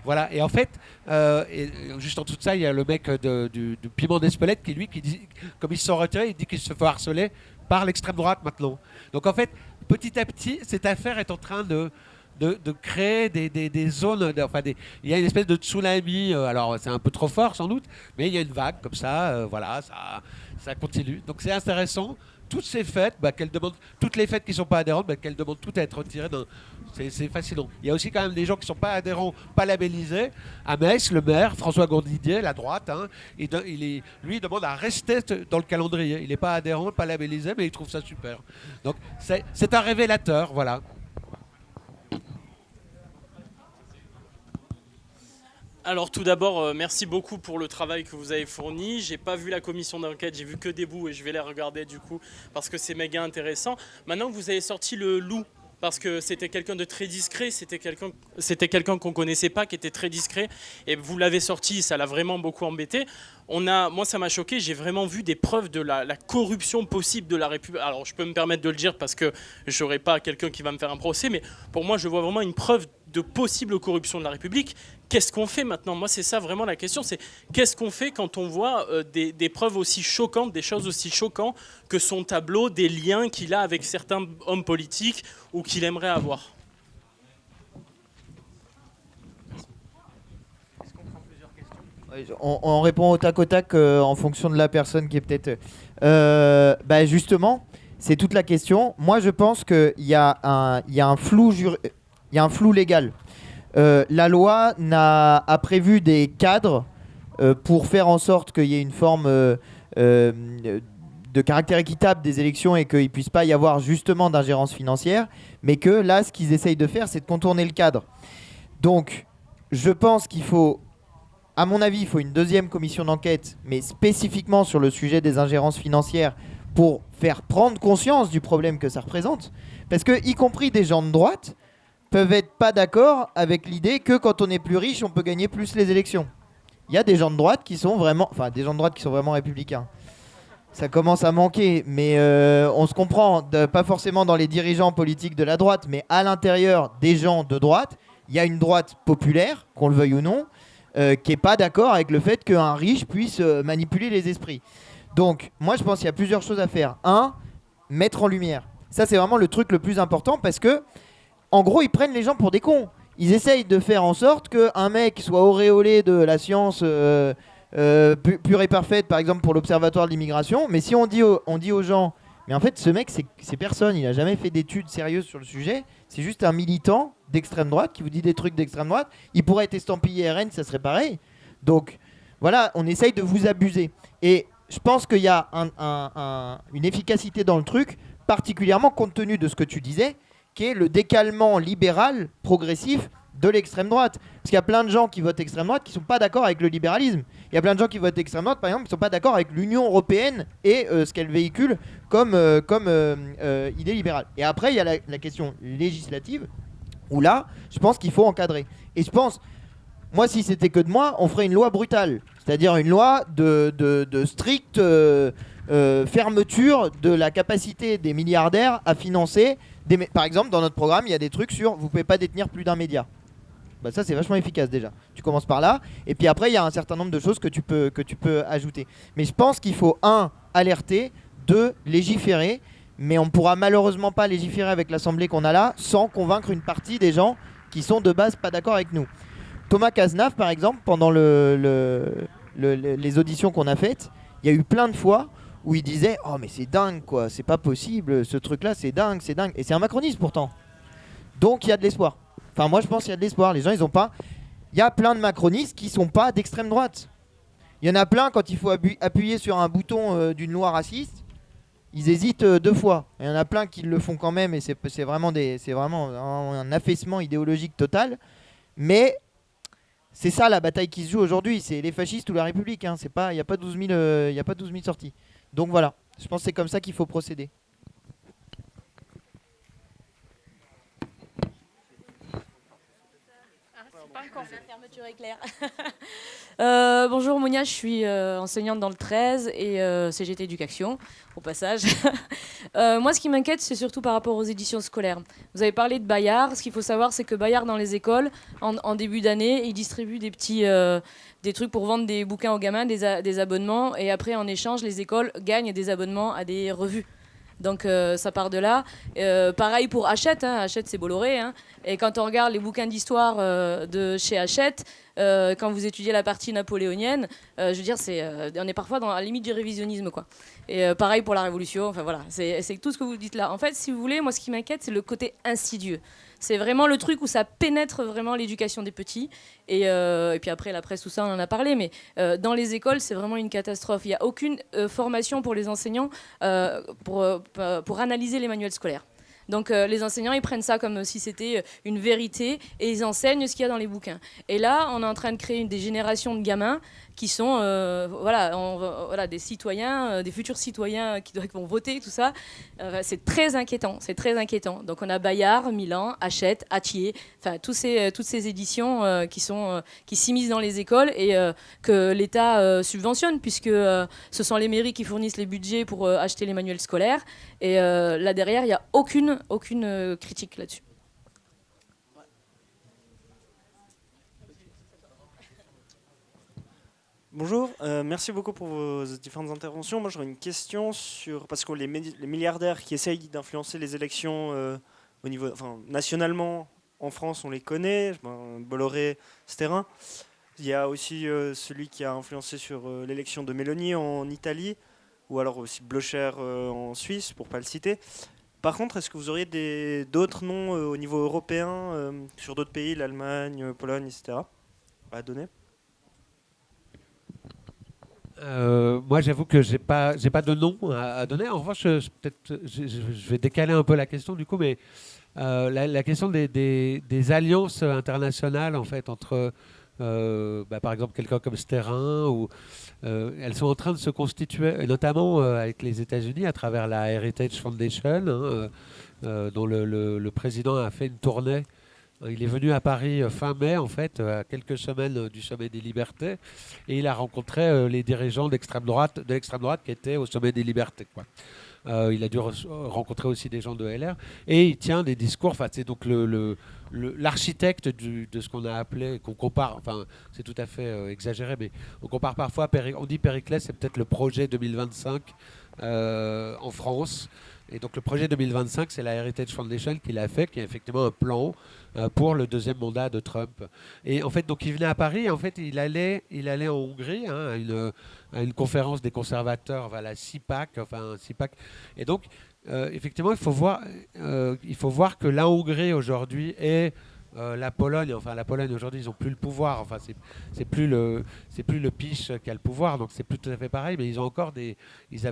Voilà. Et en fait, et juste en dessous de ça, il y a le mec du Piment d'Espelette qui dit, comme ils se sont retirés, il dit qu'il se fait harceler par l'extrême droite maintenant. Donc en fait, petit à petit, cette affaire est en train de créer des zones, il y a une espèce de tsunami, alors c'est un peu trop fort sans doute, mais il y a une vague comme ça, voilà, ça continue. Donc c'est intéressant. Toutes ces fêtes, toutes les fêtes qui ne sont pas adhérentes, qu'elles demandent toutes à être retirées. C'est fascinant. Il y a aussi quand même des gens qui ne sont pas adhérents, pas labellisés. À Metz, le maire, François Gourdidier, la droite, lui, il demande à rester dans le calendrier. Il n'est pas adhérent, pas labellisé, mais il trouve ça super. Donc c'est un révélateur, voilà. Alors tout d'abord, merci beaucoup pour le travail que vous avez fourni. J'ai pas vu la commission d'enquête, j'ai vu que des bouts et je vais les regarder du coup parce que c'est méga intéressant. Maintenant que vous avez sorti le loup, parce que c'était quelqu'un de très discret, c'était quelqu'un qu'on connaissait pas, qui était très discret, et vous l'avez sorti, ça l'a vraiment beaucoup embêté. Moi ça m'a choqué, j'ai vraiment vu des preuves de la corruption possible de la République. Alors je peux me permettre de le dire parce que je n'aurai pas quelqu'un qui va me faire un procès, mais pour moi je vois vraiment une preuve de possible corruption de la République. Qu'est-ce qu'on fait maintenant ? Moi, c'est ça vraiment la question, c'est qu'est-ce qu'on fait quand on voit des preuves aussi choquantes, des choses aussi choquantes que son tableau, des liens qu'il a avec certains hommes politiques ou qu'il aimerait avoir ? On répond au tac en fonction de la personne qui est peut-être... justement, c'est toute la question. Moi, je pense qu'il y a un flou légal. La loi a prévu des cadres pour faire en sorte qu'il y ait une forme de caractère équitable des élections et qu'il ne puisse pas y avoir justement d'ingérence financière, mais que là, ce qu'ils essayent de faire, c'est de contourner le cadre. Donc, je pense qu'il faut, à mon avis, il faut une deuxième commission d'enquête, mais spécifiquement sur le sujet des ingérences financières pour faire prendre conscience du problème que ça représente. Parce que, y compris des gens de droite, peuvent être pas d'accord avec l'idée que quand on est plus riche, on peut gagner plus les élections. Il y a des gens de droite qui sont vraiment républicains. Ça commence à manquer, mais on se comprend, pas forcément dans les dirigeants politiques de la droite, mais à l'intérieur des gens de droite, il y a une droite populaire, qu'on le veuille ou non, qui est pas d'accord avec le fait qu'un riche puisse manipuler les esprits. Donc, moi, je pense qu'il y a plusieurs choses à faire. Un, mettre en lumière. Ça, c'est vraiment le truc le plus important parce que en gros, ils prennent les gens pour des cons. Ils essayent de faire en sorte qu'un mec soit auréolé de la science pure et parfaite, par exemple pour l'Observatoire de l'immigration. Mais si on dit aux gens, mais en fait, ce mec, c'est personne. Il n'a jamais fait d'études sérieuses sur le sujet. C'est juste un militant d'extrême droite qui vous dit des trucs d'extrême droite. Il pourrait être estampillé RN, ça serait pareil. Donc, voilà, on essaye de vous abuser. Et je pense qu'il y a une efficacité dans le truc, particulièrement compte tenu de ce que tu disais, qui est le décalement libéral progressif de l'extrême droite. Parce qu'il y a plein de gens qui votent extrême droite qui ne sont pas d'accord avec le libéralisme. Il y a plein de gens qui votent extrême droite, par exemple, qui ne sont pas d'accord avec l'Union européenne et ce qu'elle véhicule comme idée libérale. Et après, il y a la question législative, où là, je pense qu'il faut encadrer. Et je pense, moi, si c'était que de moi, on ferait une loi brutale. C'est-à-dire une loi de stricte fermeture de la capacité des milliardaires à financer. Par exemple, dans notre programme, il y a des trucs sur vous ne pouvez pas détenir plus d'un média. Bah ça, c'est vachement efficace déjà. Tu commences par là. Et puis après, il y a un certain nombre de choses que tu peux ajouter. Mais je pense qu'il faut, alerter, 2, légiférer. Mais on ne pourra malheureusement pas légiférer avec l'Assemblée qu'on a là sans convaincre une partie des gens qui sont de base pas d'accord avec nous. Thomas Cazenave, par exemple, pendant les auditions qu'on a faites, il y a eu plein de fois où il disait « Oh mais c'est dingue quoi, c'est pas possible, ce truc-là c'est dingue, c'est dingue. » Et c'est un macroniste pourtant. Donc il y a de l'espoir. Enfin moi je pense qu'il y a de l'espoir. Les gens ils ont pas... Il y a plein de macronistes qui sont pas d'extrême droite. Il y en a plein quand il faut appuyer sur un bouton d'une loi raciste, ils hésitent 2 fois. Il y en a plein qui le font quand même et c'est vraiment un affaissement idéologique total. Mais... c'est ça la bataille qui se joue aujourd'hui, c'est les fascistes ou la République. Hein. Il n'y a pas 12 000 sorties. Donc voilà, je pense que c'est comme ça qu'il faut procéder. Pas encore, la fermeture est claire. Bonjour Monia, je suis enseignante dans le 13 et CGT Éducation, au passage. Moi, ce qui m'inquiète, c'est surtout par rapport aux éditions scolaires. Vous avez parlé de Bayard. Ce qu'il faut savoir, c'est que Bayard, dans les écoles, en début d'année, il distribue des trucs pour vendre des bouquins aux gamins, des abonnements, et après, en échange, les écoles gagnent des abonnements à des revues. Donc ça part de là. Pareil pour Hachette, hein. Hachette c'est Bolloré. Hein. Et quand on regarde les bouquins d'histoire de chez Hachette, quand vous étudiez la partie napoléonienne, je veux dire, on est parfois dans la limite du révisionnisme, quoi. Et pareil pour la Révolution. Enfin voilà, c'est tout ce que vous dites là. En fait, si vous voulez, moi ce qui m'inquiète, c'est le côté insidieux. C'est vraiment le truc où ça pénètre vraiment l'éducation des petits. Et puis après, la presse, tout ça, on en a parlé. Mais dans les écoles, c'est vraiment une catastrophe. Il n'y a aucune formation pour les enseignants pour analyser les manuels scolaires. Donc les enseignants, ils prennent ça comme si c'était une vérité et ils enseignent ce qu'il y a dans les bouquins. Et là, on est en train de créer des générations de gamins qui sont des citoyens, des futurs citoyens qui vont voter, tout ça. C'est très inquiétant, c'est très inquiétant. Donc on a Bayard, Milan, Hachette, Hatier, enfin toutes ces éditions qui s'immiscent dans les écoles et que l'État subventionne, puisque ce sont les mairies qui fournissent les budgets pour acheter les manuels scolaires. Et là derrière, il n'y a aucune critique là-dessus. Bonjour, merci beaucoup pour vos différentes interventions. Moi j'aurais une question parce que les milliardaires qui essayent d'influencer les élections au niveau, nationalement en France on les connaît, Bolloré, etc. Il y a aussi celui qui a influencé sur l'élection de Meloni en Italie, ou alors aussi Blocher en Suisse, pour ne pas le citer. Par contre, est-ce que vous auriez d'autres noms au niveau européen, sur d'autres pays, l'Allemagne, Pologne, etc., à donner ? Moi, j'avoue que j'ai pas de nom à donner. En revanche, je vais décaler un peu la question du coup, mais la question des alliances internationales en fait entre, par exemple, quelqu'un comme Sterrin, elles sont en train de se constituer, notamment avec les États-Unis à travers la Heritage Foundation, dont le président a fait une tournée. Il est venu à Paris fin mai, en fait, à quelques semaines du Sommet des Libertés, et il a rencontré les dirigeants de l'extrême droite qui étaient au Sommet des Libertés, quoi. Il a dû rencontrer aussi des gens de LR, et il tient des discours. C'est donc l'architecte de ce qu'on a appelé, qu'on compare, c'est tout à fait exagéré, mais on compare parfois, on dit Périclès, c'est peut-être le projet 2025 en France. Et donc le projet 2025, c'est la Heritage Foundation qui l'a fait, qui a effectivement un plan pour le deuxième mandat de Trump. Et en fait, donc il venait à Paris, et en fait il allait en Hongrie, à une conférence des conservateurs, la CIPAC, Et donc effectivement, il faut voir que la Hongrie aujourd'hui est la Pologne aujourd'hui, ils n'ont plus le pouvoir. Enfin, c'est plus le PiS qui a le pouvoir, donc c'est plus tout à fait pareil. Mais ils ont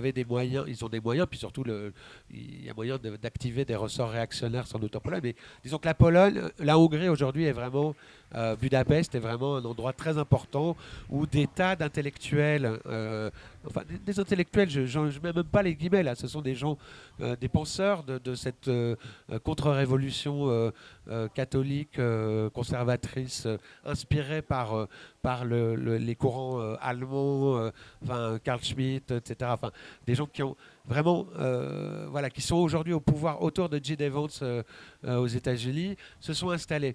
des moyens, puis surtout il y a moyen d'activer des ressorts réactionnaires sans doute en Pologne. Mais disons que la Hongrie aujourd'hui est vraiment Budapest est vraiment un endroit très important où des tas d'intellectuels, des intellectuels, je ne mets même pas les guillemets là, ce sont des gens, des penseurs de cette contre-révolution catholique, conservatrice, inspirée par les courants allemands, Carl Schmitt, etc. Enfin, des gens qui ont vraiment, qui sont aujourd'hui au pouvoir autour de J.D. Vance aux États-Unis, se sont installés.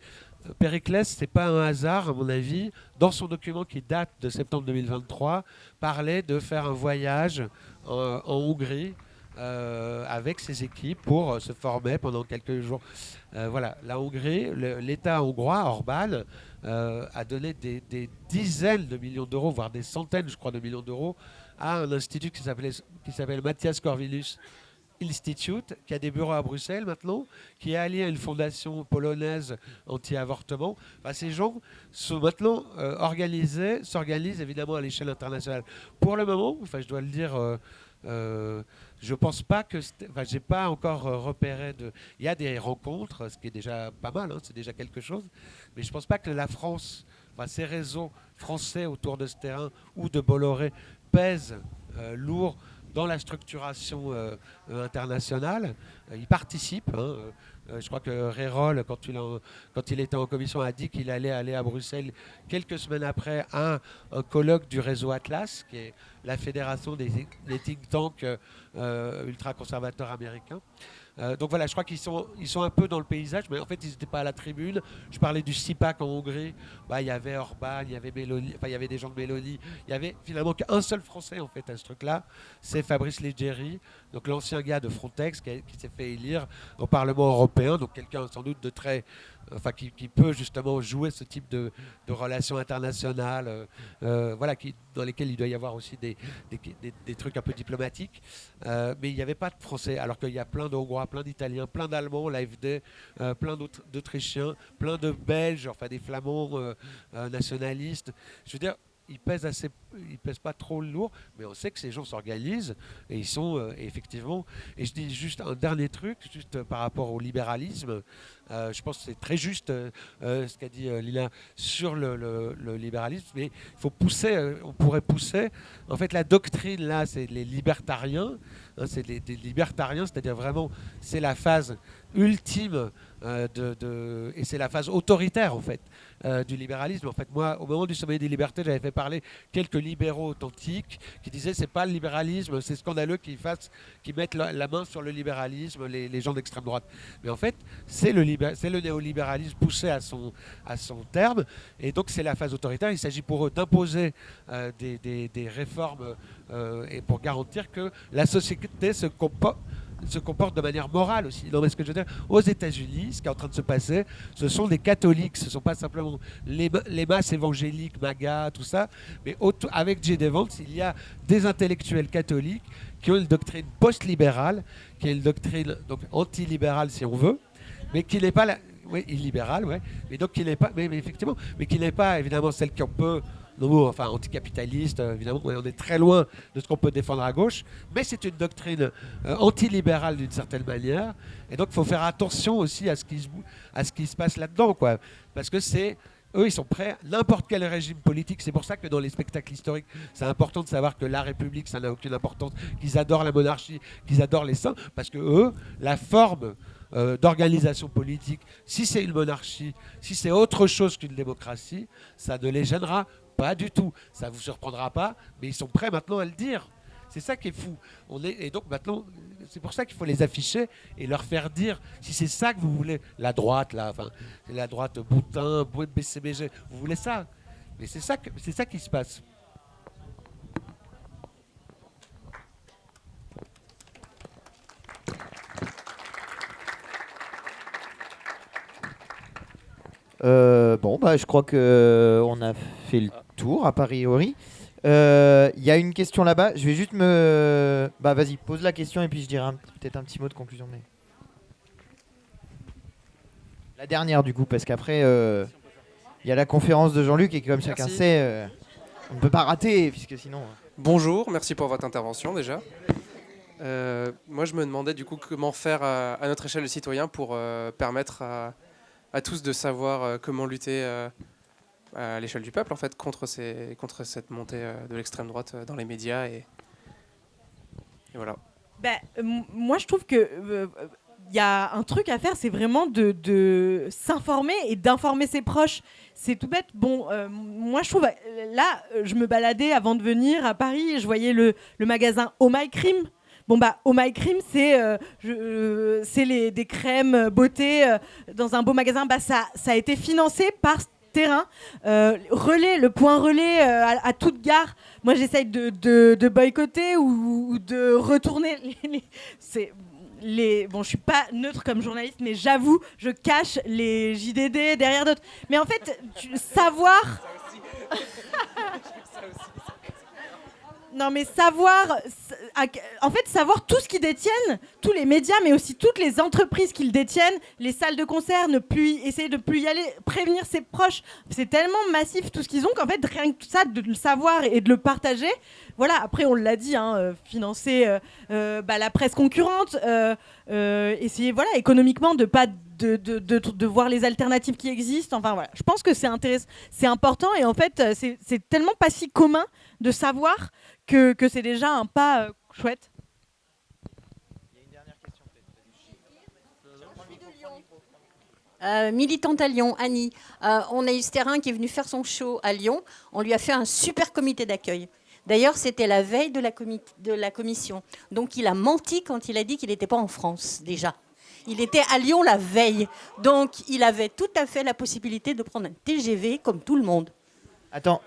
Périclès, ce n'est pas un hasard, à mon avis. Dans son document qui date de septembre 2023, parlait de faire un voyage en Hongrie avec ses équipes pour se former pendant quelques jours. La Hongrie, l'État hongrois, Orbán, a donné des dizaines de millions d'euros, voire des centaines, je crois, de millions d'euros à un institut qui s'appelle Matthias Corvinus Institute, qui a des bureaux à Bruxelles maintenant, qui est allié à une fondation polonaise anti-avortement. Ces gens sont maintenant s'organisent évidemment à l'échelle internationale. Pour le moment, je dois le dire, je pense pas que... j'ai pas encore repéré de... Il y a des rencontres, ce qui est déjà pas mal, c'est déjà quelque chose, mais je pense pas que la France, ces réseaux français autour de ce terrain ou de Bolloré pèsent lourd dans la structuration internationale. Ils participent. Je crois que Rérol, quand il était en commission, a dit qu'il allait aller à Bruxelles quelques semaines après à un colloque du réseau Atlas, qui est la fédération des think tanks ultra-conservateurs américains. Je crois qu'ils sont un peu dans le paysage, mais en fait, ils n'étaient pas à la tribune. Je parlais du CIPAC en Hongrie. Il y avait Orbán, il y avait Meloni, il y avait des gens de Meloni. Il y avait finalement qu'un seul Français en fait à ce truc-là, c'est Fabrice Leggeri, donc l'ancien gars de Frontex qui s'est fait élire au Parlement européen, donc quelqu'un sans doute de très, qui peut justement jouer ce type de relations internationales, dans lesquelles il doit y avoir aussi des trucs un peu diplomatiques. Mais il n'y avait pas de Français, alors qu'il y a plein de Hongrois, plein d'Italiens, plein d'Allemands, l'AfD, plein d'Autrichiens, plein de Belges, des Flamands nationalistes. Je veux dire, ils pèsent pas trop lourd, mais on sait que ces gens s'organisent et ils sont effectivement. Et je dis juste un dernier truc, juste par rapport au libéralisme. Je pense que c'est très juste ce qu'a dit Lila sur le libéralisme, mais il faut pousser. On pourrait pousser. En fait, la doctrine là, c'est les libertariens. C'est des libertariens, c'est-à-dire vraiment, c'est la phase ultime et c'est la phase autoritaire en fait du libéralisme. En fait, moi, au moment du sommet des libertés, j'avais fait parler quelques libéraux authentiques qui disaient c'est pas le libéralisme, c'est scandaleux qu'ils mettent la main sur le libéralisme, les gens d'extrême droite. Mais en fait, c'est le néolibéralisme poussé à son terme, et donc c'est la phase autoritaire. Il s'agit pour eux d'imposer des réformes et pour garantir que la société se comporte de manière morale aussi. Non, mais ce que je veux dire, aux États-Unis, ce qui est en train de se passer, ce sont des catholiques, ce ne sont pas simplement les masses évangéliques, MAGA, tout ça, mais avec J.D. Vance, il y a des intellectuels catholiques qui ont une doctrine post-libérale, qui est une doctrine donc anti-libérale si on veut, mais qui n'est pas illibérale, mais donc qui n'est pas, mais effectivement, mais qui n'est pas évidemment celle qu'on peut. Anticapitaliste, évidemment, on est très loin de ce qu'on peut défendre à gauche, mais c'est une doctrine antilibérale d'une certaine manière, et donc il faut faire attention aussi à ce qui se passe là-dedans, parce que eux, ils sont prêts à n'importe quel régime politique. C'est pour ça que dans les spectacles historiques, c'est important de savoir que la République, ça n'a aucune importance, qu'ils adorent la monarchie, qu'ils adorent les saints, parce que eux, la forme d'organisation politique, si c'est une monarchie, si c'est autre chose qu'une démocratie, ça ne les gênera pas du tout. Ça ne vous surprendra pas, mais ils sont prêts maintenant à le dire. C'est ça qui est fou. Et donc maintenant, c'est pour ça qu'il faut les afficher et leur faire dire, si c'est ça que vous voulez, la droite, c'est la droite Boutin, BCBG, vous voulez ça. Mais c'est ça qui se passe. Je crois qu'on a fait le tour, a priori. Il y a une question là-bas. Je vais juste vas-y, pose la question et puis je dirai peut-être un petit mot de conclusion. Mais... La dernière du coup, parce qu'après, il y a la conférence de Jean-Luc et comme chacun Merci. sait, on ne peut pas rater, puisque sinon... Bonjour, merci pour votre intervention déjà. Moi, je me demandais du coup comment faire à notre échelle de citoyens pour permettre à tous de savoir comment lutter à l'échelle du peuple en fait contre cette montée de l'extrême droite dans les médias et voilà. Moi, je trouve que il y a un truc à faire, c'est vraiment de s'informer et d'informer ses proches. C'est tout bête. Bon, moi, je trouve, là, je me baladais avant de venir à Paris et je voyais le magasin Oh My Cream. Bon, Oh My Cream, c'est des crèmes beauté dans un beau magasin. Ça a été financé par Terrain. Le point relais à toute gare. Moi, j'essaye de boycotter ou de retourner Bon, je suis pas neutre comme journaliste, mais j'avoue, je cache les JDD derrière d'autres. Mais en fait, savoir... Non, mais savoir tout ce qu'ils détiennent, tous les médias, mais aussi toutes les entreprises qu'ils détiennent, les salles de concert, essayer de plus y aller, prévenir ses proches. C'est tellement massif tout ce qu'ils ont qu'en fait, rien que ça, de le savoir et de le partager. Voilà, après, on l'a dit, financer la presse concurrente, essayer, voilà, économiquement, de pas de voir les alternatives qui existent. Enfin, voilà. Je pense que c'est intéressant, c'est important et en fait, c'est tellement pas si commun de savoir que c'est déjà un pas chouette. Il y a une dernière question Militante à Lyon, Annie. On a eu ce terrain qui est venu faire son show à Lyon. On lui a fait un super comité d'accueil. D'ailleurs, c'était la veille de la commission. Donc, il a menti quand il a dit qu'il n'était pas en France, déjà. Il était à Lyon la veille. Donc, il avait tout à fait la possibilité de prendre un TGV comme tout le monde. Attends,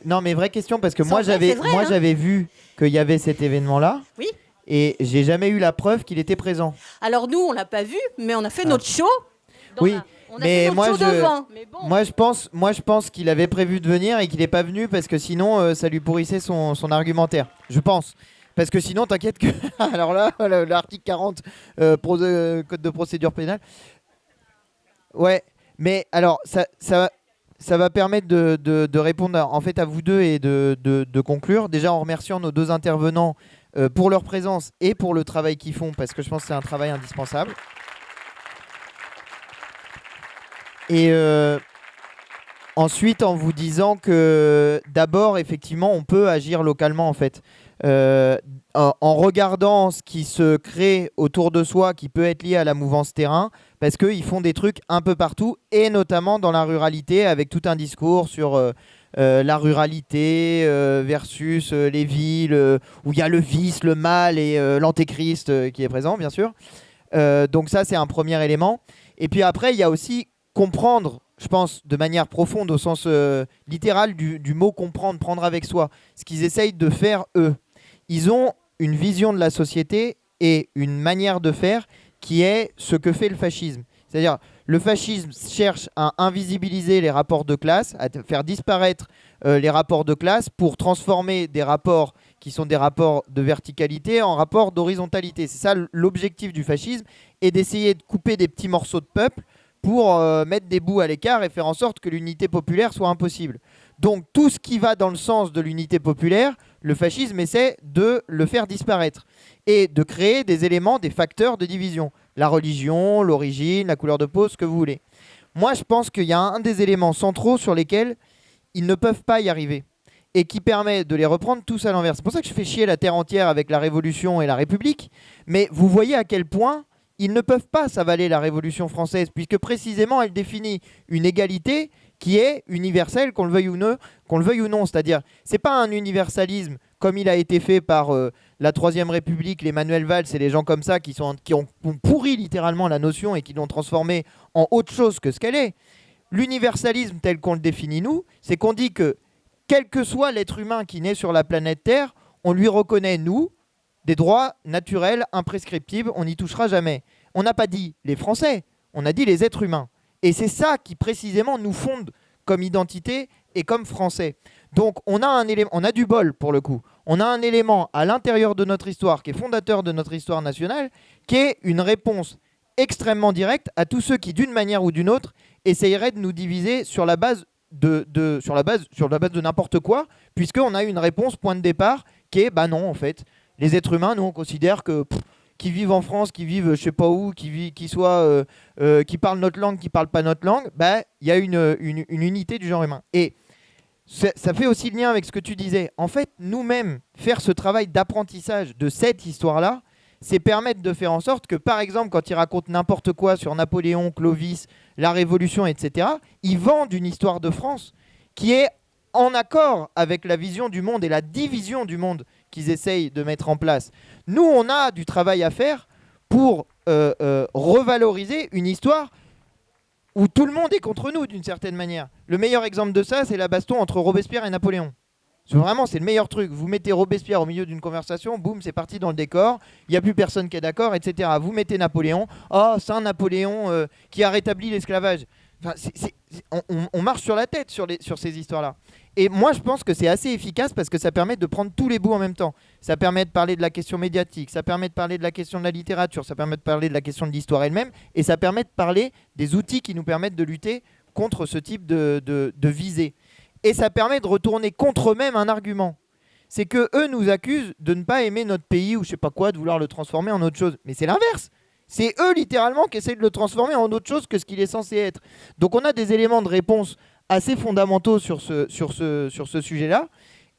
non mais vraie question, parce que C'est moi vrai, j'avais vu qu'il y avait cet événement-là. Oui. Et j'ai jamais eu la preuve qu'il était présent. Alors, nous, on ne l'a pas vu, mais on a fait notre show. Oui, On a mais fait notre show devant. Mais bon. moi je pense qu'il avait prévu de venir et qu'il n'est pas venu parce que sinon ça lui pourrissait son argumentaire. Je pense. Parce que sinon, t'inquiète que... Alors là, l'article 40, Code de procédure pénale. Ouais, mais alors, ça va permettre de répondre en fait à vous deux et de conclure. Déjà en remerciant nos deux intervenants pour leur présence et pour le travail qu'ils font, parce que je pense que c'est un travail indispensable. Et ensuite, en vous disant que d'abord, effectivement, on peut agir localement en fait. En regardant ce qui se crée autour de soi, qui peut être lié à la mouvance terrain, parce qu'ils font des trucs un peu partout, et notamment dans la ruralité, avec tout un discours sur la ruralité versus les villes, où il y a le vice, le mal et l'antéchrist qui est présent, bien sûr. Donc ça, c'est un premier élément. Et puis après, il y a aussi comprendre, je pense, de manière profonde, au sens littéral du mot comprendre, prendre avec soi, ce qu'ils essayent de faire eux. Ils ont une vision de la société et une manière de faire qui est ce que fait le fascisme. C'est-à-dire, le fascisme cherche à invisibiliser les rapports de classe, à faire disparaître les rapports de classe pour transformer des rapports qui sont des rapports de verticalité en rapports d'horizontalité. C'est ça l'objectif du fascisme, et d'essayer de couper des petits morceaux de peuple pour mettre des bouts à l'écart et faire en sorte que l'unité populaire soit impossible. Donc tout ce qui va dans le sens de l'unité populaire, le fascisme essaie de le faire disparaître et de créer des éléments, des facteurs de division. La religion, l'origine, la couleur de peau, ce que vous voulez. Moi, je pense qu'il y a un des éléments centraux sur lesquels ils ne peuvent pas y arriver et qui permet de les reprendre tous à l'envers. C'est pour ça que je fais chier la terre entière avec la Révolution et la République. Mais vous voyez à quel point ils ne peuvent pas s'avaler la Révolution française, puisque précisément elle définit une égalité qui est universelle, qu'on le veuille ou non. C'est-à-dire, c'est pas un universalisme comme il a été fait par la Troisième République, les Manuel Valls et les gens comme ça qui ont pourri littéralement la notion et qui l'ont transformée en autre chose que ce qu'elle est. L'universalisme tel qu'on le définit nous, c'est qu'on dit que quel que soit l'être humain qui naît sur la planète Terre, on lui reconnaît, nous, des droits naturels, imprescriptibles, on n'y touchera jamais. On n'a pas dit les Français, on a dit les êtres humains. Et c'est ça qui précisément nous fonde comme identité et comme Français. Donc on a du bol pour le coup. On a un élément à l'intérieur de notre histoire qui est fondateur de notre histoire nationale, qui est une réponse extrêmement directe à tous ceux qui, d'une manière ou d'une autre, essayeraient de nous diviser sur la base sur la base de n'importe quoi, puisqu'on a une réponse point de départ qui est, bah non, en fait, les êtres humains, nous, on considère que qui vivent en France, qui vivent je sais pas où, qui parlent notre langue, qui parlent pas notre langue, bah il y a une unité du genre humain. Et ça fait aussi le lien avec ce que tu disais. En fait, nous-mêmes, faire ce travail d'apprentissage de cette histoire-là, c'est permettre de faire en sorte que, par exemple, quand ils racontent n'importe quoi sur Napoléon, Clovis, la Révolution, etc., ils vendent une histoire de France qui est en accord avec la vision du monde et la division du monde qu'ils essayent de mettre en place. Nous, on a du travail à faire pour revaloriser une histoire où tout le monde est contre nous, d'une certaine manière. Le meilleur exemple de ça, c'est la baston entre Robespierre et Napoléon. Vraiment, c'est le meilleur truc. Vous mettez Robespierre au milieu d'une conversation, boum, c'est parti dans le décor. Il n'y a plus personne qui est d'accord, etc. Vous mettez Napoléon. Oh, c'est un Napoléon qui a rétabli l'esclavage. Enfin, on marche sur la tête sur ces histoires-là. Et moi, je pense que c'est assez efficace parce que ça permet de prendre tous les bouts en même temps. Ça permet de parler de la question médiatique, ça permet de parler de la question de la littérature, ça permet de parler de la question de l'histoire elle-même, et ça permet de parler des outils qui nous permettent de lutter contre ce type de visée. Et ça permet de retourner contre eux-mêmes un argument. C'est que eux nous accusent de ne pas aimer notre pays ou je sais pas quoi, de vouloir le transformer en autre chose. Mais c'est l'inverse. C'est eux littéralement qui essayent de le transformer en autre chose que ce qu'il est censé être. Donc on a des éléments de réponse assez fondamentaux sur ce sujet-là,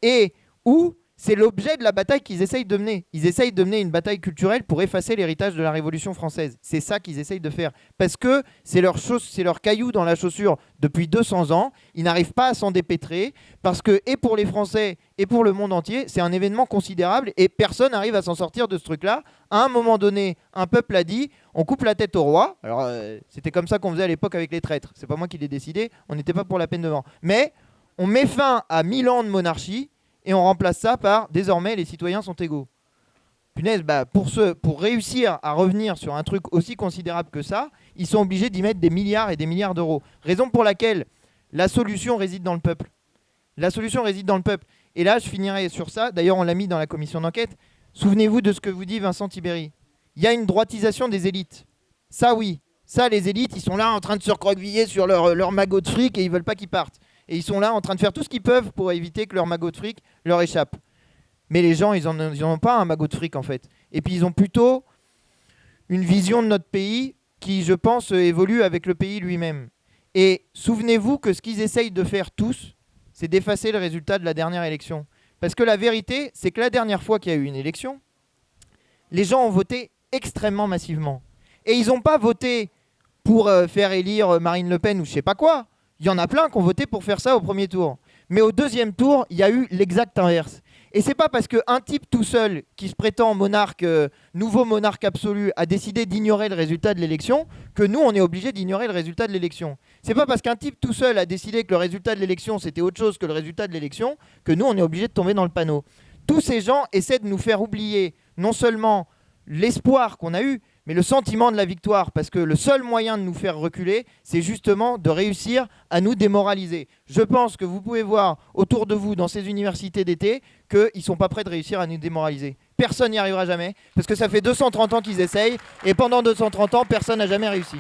et où c'est l'objet de la bataille qu'ils essayent de mener. Ils essayent de mener une bataille culturelle pour effacer l'héritage de la Révolution française. C'est ça qu'ils essayent de faire. Parce que c'est leur caillou dans la chaussure depuis 200 ans. Ils n'arrivent pas à s'en dépêtrer. Parce que, et pour les Français, et pour le monde entier, c'est un événement considérable. Et personne n'arrive à s'en sortir de ce truc-là. À un moment donné, un peuple a dit, on coupe la tête au roi. Alors, c'était comme ça qu'on faisait à l'époque avec les traîtres. C'est pas moi qui l'ai décidé. On n'était pas pour la peine de mort. Mais on met fin à 1000 ans de monarchie. Et on remplace ça par désormais les citoyens sont égaux. Punaise, pour réussir à revenir sur un truc aussi considérable que ça, ils sont obligés d'y mettre des milliards et des milliards d'euros. Raison pour laquelle la solution réside dans le peuple. La solution réside dans le peuple. Et là, je finirai sur ça. D'ailleurs, on l'a mis dans la commission d'enquête. Souvenez-vous de ce que vous dit Vincent Tibéry. Il y a une droitisation des élites. Ça, oui. Ça, les élites, ils sont là en train de se recroqueviller sur leur magot de fric et ils veulent pas qu'ils partent. Et ils sont là en train de faire tout ce qu'ils peuvent pour éviter que leur magot de fric leur échappe. Mais les gens, ils en ont pas un magot de fric en fait. Et puis ils ont plutôt une vision de notre pays qui, je pense, évolue avec le pays lui-même. Et souvenez-vous que ce qu'ils essayent de faire tous, c'est d'effacer le résultat de la dernière élection. Parce que la vérité, c'est que la dernière fois qu'il y a eu une élection, les gens ont voté extrêmement massivement. Et ils n'ont pas voté pour faire élire Marine Le Pen ou je sais pas quoi. Il y en a plein qui ont voté pour faire ça au premier tour. Mais au deuxième tour, il y a eu l'exact inverse. Et c'est pas parce qu'un type tout seul, qui se prétend monarque, nouveau monarque absolu, a décidé d'ignorer le résultat de l'élection, que nous, on est obligé d'ignorer le résultat de l'élection. C'est pas parce qu'un type tout seul a décidé que le résultat de l'élection, c'était autre chose que le résultat de l'élection, que nous, on est obligé de tomber dans le panneau. Tous ces gens essaient de nous faire oublier non seulement l'espoir qu'on a eu, mais le sentiment de la victoire, parce que le seul moyen de nous faire reculer, c'est justement de réussir à nous démoraliser. Je pense que vous pouvez voir autour de vous, dans ces universités d'été, qu'ils ne sont pas prêts de réussir à nous démoraliser. Personne n'y arrivera jamais, parce que ça fait 230 ans qu'ils essayent, et pendant 230 ans, personne n'a jamais réussi.